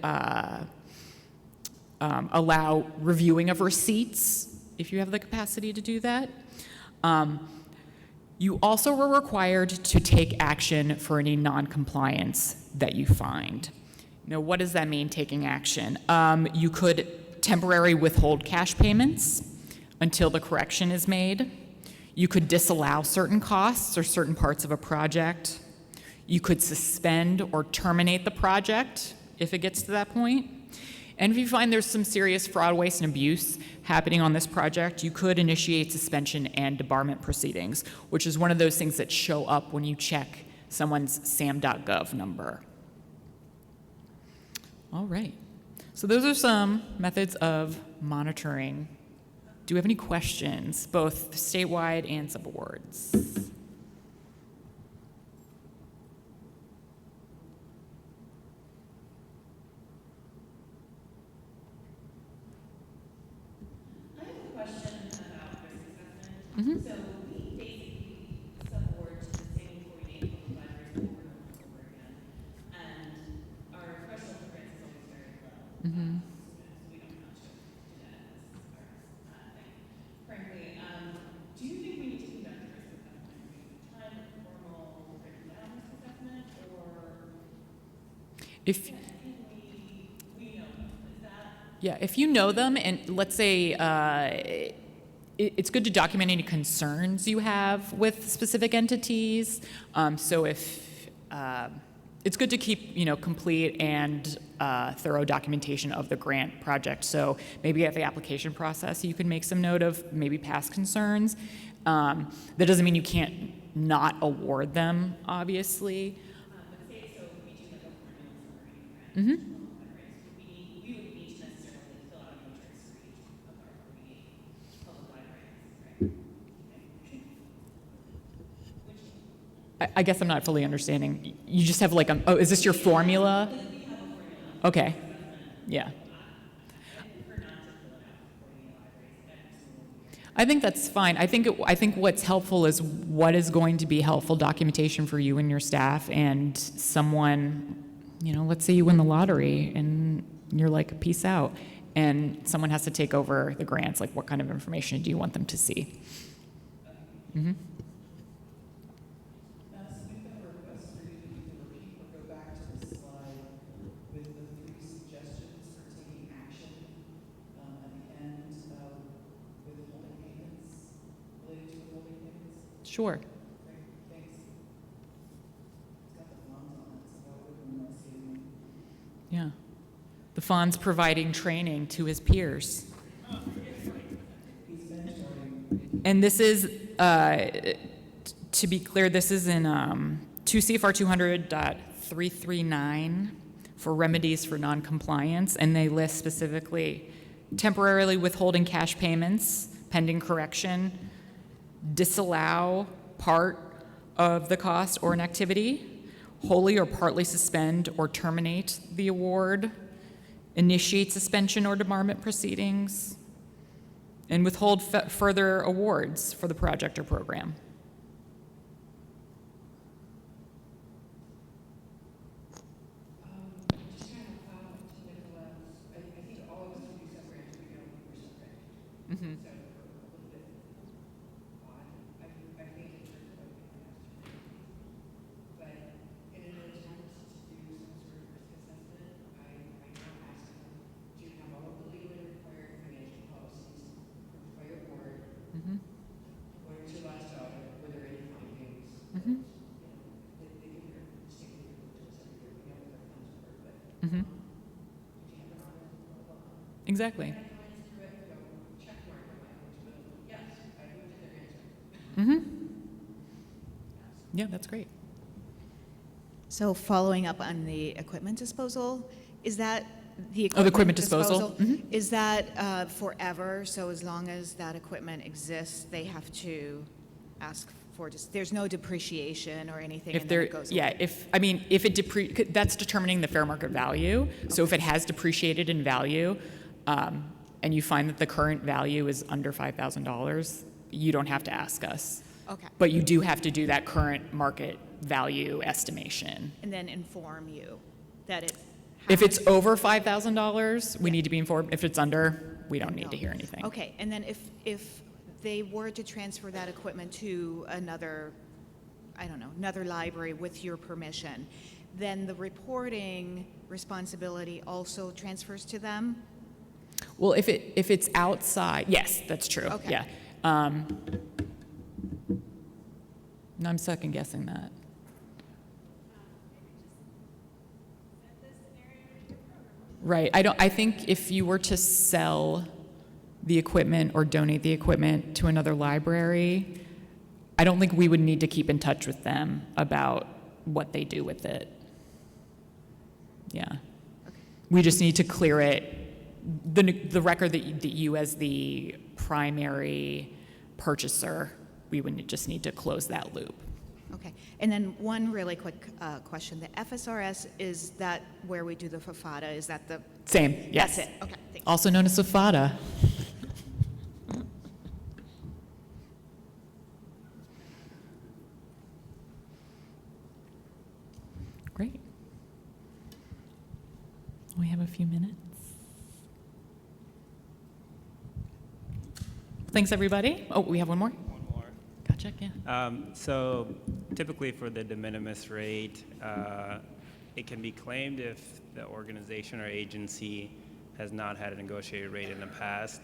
Speaker 14: allow reviewing of receipts if you have the capacity to do that. You also are required to take action for any non-compliance that you find. Now, what does that mean, taking action? You could temporarily withhold cash payments until the correction is made. You could disallow certain costs or certain parts of a project. You could suspend or terminate the project if it gets to that point. And if you find there's some serious fraud, waste, and abuse happening on this project, you could initiate suspension and debarment proceedings, which is one of those things that show up when you check someone's sam.gov number. All right. So those are some methods of monitoring. Do we have any questions, both statewide and subawards?
Speaker 19: Mm-hmm. So we basically subaward to the same 48 local libraries over and over again, and our threshold for grants is always very low.
Speaker 14: Mm-hmm.
Speaker 19: We don't have to do that as our thing. Frankly, do you think we need to conduct a risk assessment every time a formal written down risk assessment, or
Speaker 14: If
Speaker 19: we know them? Is that?
Speaker 14: Yeah, if you know them, and let's say it's good to document any concerns you have with specific entities. So if it's good to keep, complete and thorough documentation of the grant project. So maybe at the application process, you can make some note of maybe past concerns. That doesn't mean you can't not award them, obviously.
Speaker 19: But say so we do like a formula for
Speaker 14: Mm-hmm.
Speaker 19: any grant. We would need to necessarily fill out a matrix for each of our 48 public libraries, right?
Speaker 14: I guess I'm not fully understanding. You just have is this your formula?
Speaker 19: We have a formula.
Speaker 14: Okay. Yeah. I think that's fine. I think what's helpful is what is going to be helpful documentation for you and your staff, and someone, let's say you win the lottery and you're like, peace out, and someone has to take over the grants. Like, what kind of information do you want them to see? Mm-hmm. Sure. Yeah. The Fawn's providing training to his peers. And this is, to be clear, this is in 2 CFR 200.339 for remedies for noncompliance, and they list specifically temporarily withholding cash payments pending correction, disallow part of the cost or an activity, wholly or partly suspend or terminate the award, initiate suspension or debarment proceedings, and withhold further awards for the project or program.
Speaker 3: Mm-hmm. So a little bit odd.
Speaker 14: Mm-hmm. Exactly.
Speaker 7: And I glanced through it, check mark on my eligibility. Yes, I looked at their answer.
Speaker 14: Mm-hmm. Yeah, that's great.
Speaker 10: So following up on the equipment disposal, is that the
Speaker 14: Oh, the equipment disposal? Mhm.
Speaker 10: Is that forever? So as long as that equipment exists, they have to ask for, there's no depreciation or anything,
Speaker 14: If
Speaker 10: and then
Speaker 14: there,
Speaker 10: it goes
Speaker 14: yeah,
Speaker 10: away?
Speaker 14: if it that's determining the fair market value. So if it has depreciated in value, and you find that the current value is under $5,000, you don't have to ask us.
Speaker 10: Okay.
Speaker 14: But you do have to do that current market value estimation.
Speaker 10: And then inform you that it
Speaker 14: If it's over $5,000, we need to be informed. If it's under, we don't need to hear anything.
Speaker 10: Okay, and then if they were to transfer that equipment to another, I don't know, another library with your permission, then the reporting responsibility also transfers to them?
Speaker 14: Well, if it's outside, yes, that's true.
Speaker 10: Okay.
Speaker 14: Yeah. No, I'm second guessing that. Right. I think if you were to sell the equipment or donate the equipment to another library, I don't think we would need to keep in touch with them about what they do with it. Yeah.
Speaker 10: Okay.
Speaker 14: We just need to clear it. The record that you as the primary purchaser, we would just need to close that loop.
Speaker 10: Okay, and then one really quick question. The FSRS, is that where we do the FAFATA? Is that the...
Speaker 14: Same, yes.
Speaker 10: That's it, okay. Thank
Speaker 14: Also known as SAFATA. Great. We have a few minutes. Thanks, everybody. Oh, we have one more?
Speaker 20: One more.
Speaker 14: Gotcha, yeah.
Speaker 20: So typically for the de minimis rate, it can be claimed if the organization or agency has not had a negotiated rate in the past.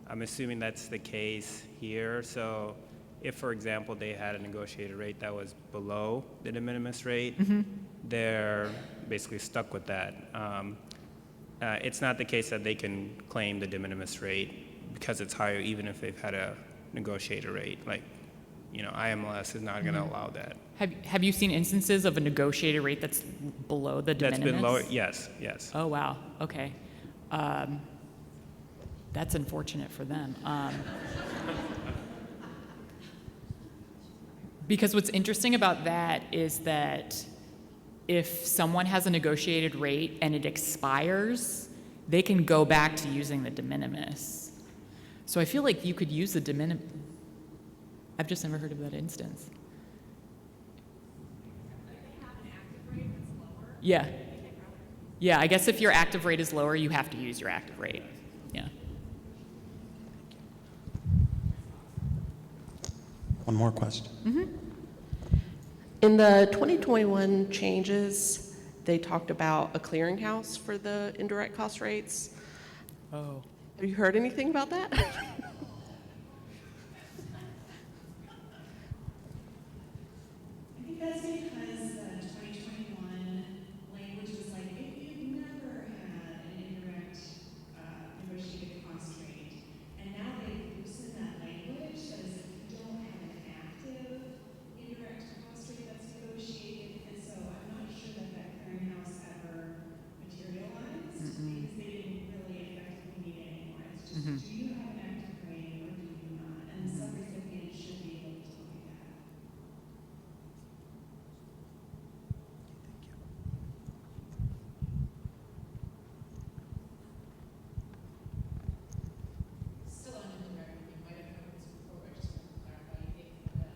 Speaker 20: I'm assuming that's the case here. So if, for example, they had a negotiated rate that was below the de minimis rate, they're basically stuck with that. It's not the case that they can claim the de minimis rate because it's higher, even if they've had a negotiated rate. Like, IMLS is not going to allow that.
Speaker 14: Have you seen instances of a negotiated rate that's below the de minimis?
Speaker 20: That's been lower, yes.
Speaker 14: Oh, wow, okay. That's unfortunate for them. Because what's interesting about that is that if someone has a negotiated rate and it expires, they can go back to using the de minimis. So I feel like you could use the de minimis. I've just never heard of that instance. Yeah. Yeah, I guess if your active rate is lower, you have to use your active rate. Yeah.
Speaker 2: One more question.
Speaker 21: In the 2021 changes, they talked about a clearinghouse for the indirect cost rates.
Speaker 14: Oh.
Speaker 21: Have you heard anything about that?
Speaker 9: I think that's because the 2021 language was like, if you've never had an indirect negotiated cost rate, and now they've loosened that language, that is, if you don't have an active indirect cost rate that's negotiated, and so I'm not sure that clearinghouse ever materialized because they didn't really effectively need it anymore. It's just, do you have an active rate or do you not? And the subrecipient should be able to look at that.
Speaker 6: Still on indirect, you might have covered this before, but I just want to clarify, if the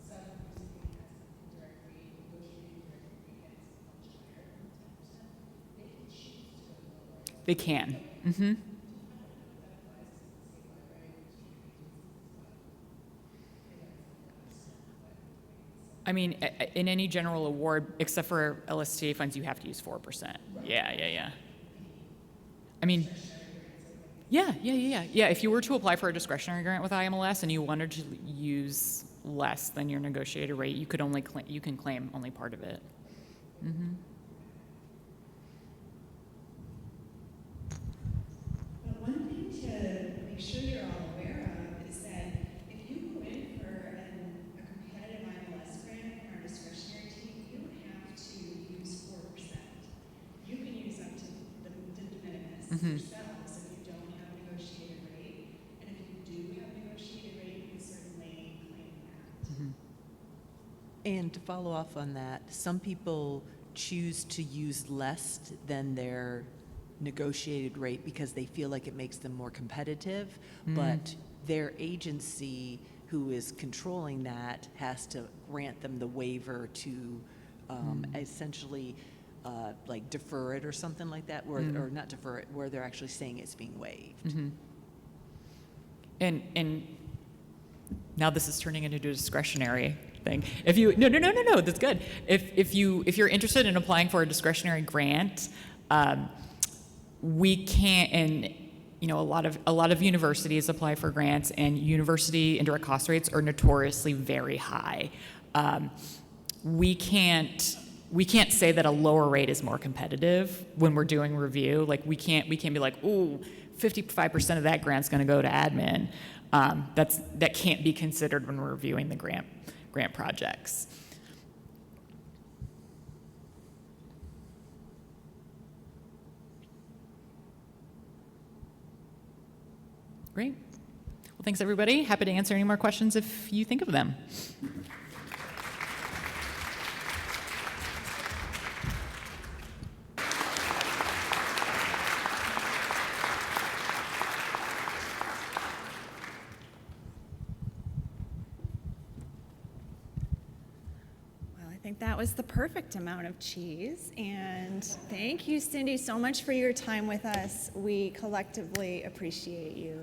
Speaker 6: sub-recipient has an indirect rate, negotiated indirect rate that is much higher than 10%, they can choose to go lower.
Speaker 14: They can. I mean, in any general award, except for LSTA funds, you have to use 4%. Yeah. I mean, yeah. If you were to apply for a discretionary grant with IMLS and you wanted to use less than your negotiated rate, you can claim only part of it.
Speaker 19: yourselves if you don't have a negotiated rate. And if you do have a negotiated rate, you can certainly claim that.
Speaker 4: And to follow off on that, some people choose to use less than their negotiated rate because they feel like it makes them more competitive, but their agency who is controlling that has to grant them the waiver to essentially like defer it or something like that, or not defer it, where they're actually saying it's being waived.
Speaker 14: And now this is turning into a discretionary thing. If you no, that's good. If you're interested in applying for a discretionary grant, we can't. And a lot of universities apply for grants, and university indirect cost rates are notoriously very high. We can't say that a lower rate is more competitive when we're doing review. Like we can't be like, ooh, 55% of that grant's going to go to admin. That can't be considered when we're reviewing the grant projects. Great. Well, thanks everybody. Happy to answer any more questions if you think of them.
Speaker 1: I think that was the perfect amount of cheese. And thank you, Cyndee, so much for your time with us. We collectively appreciate you.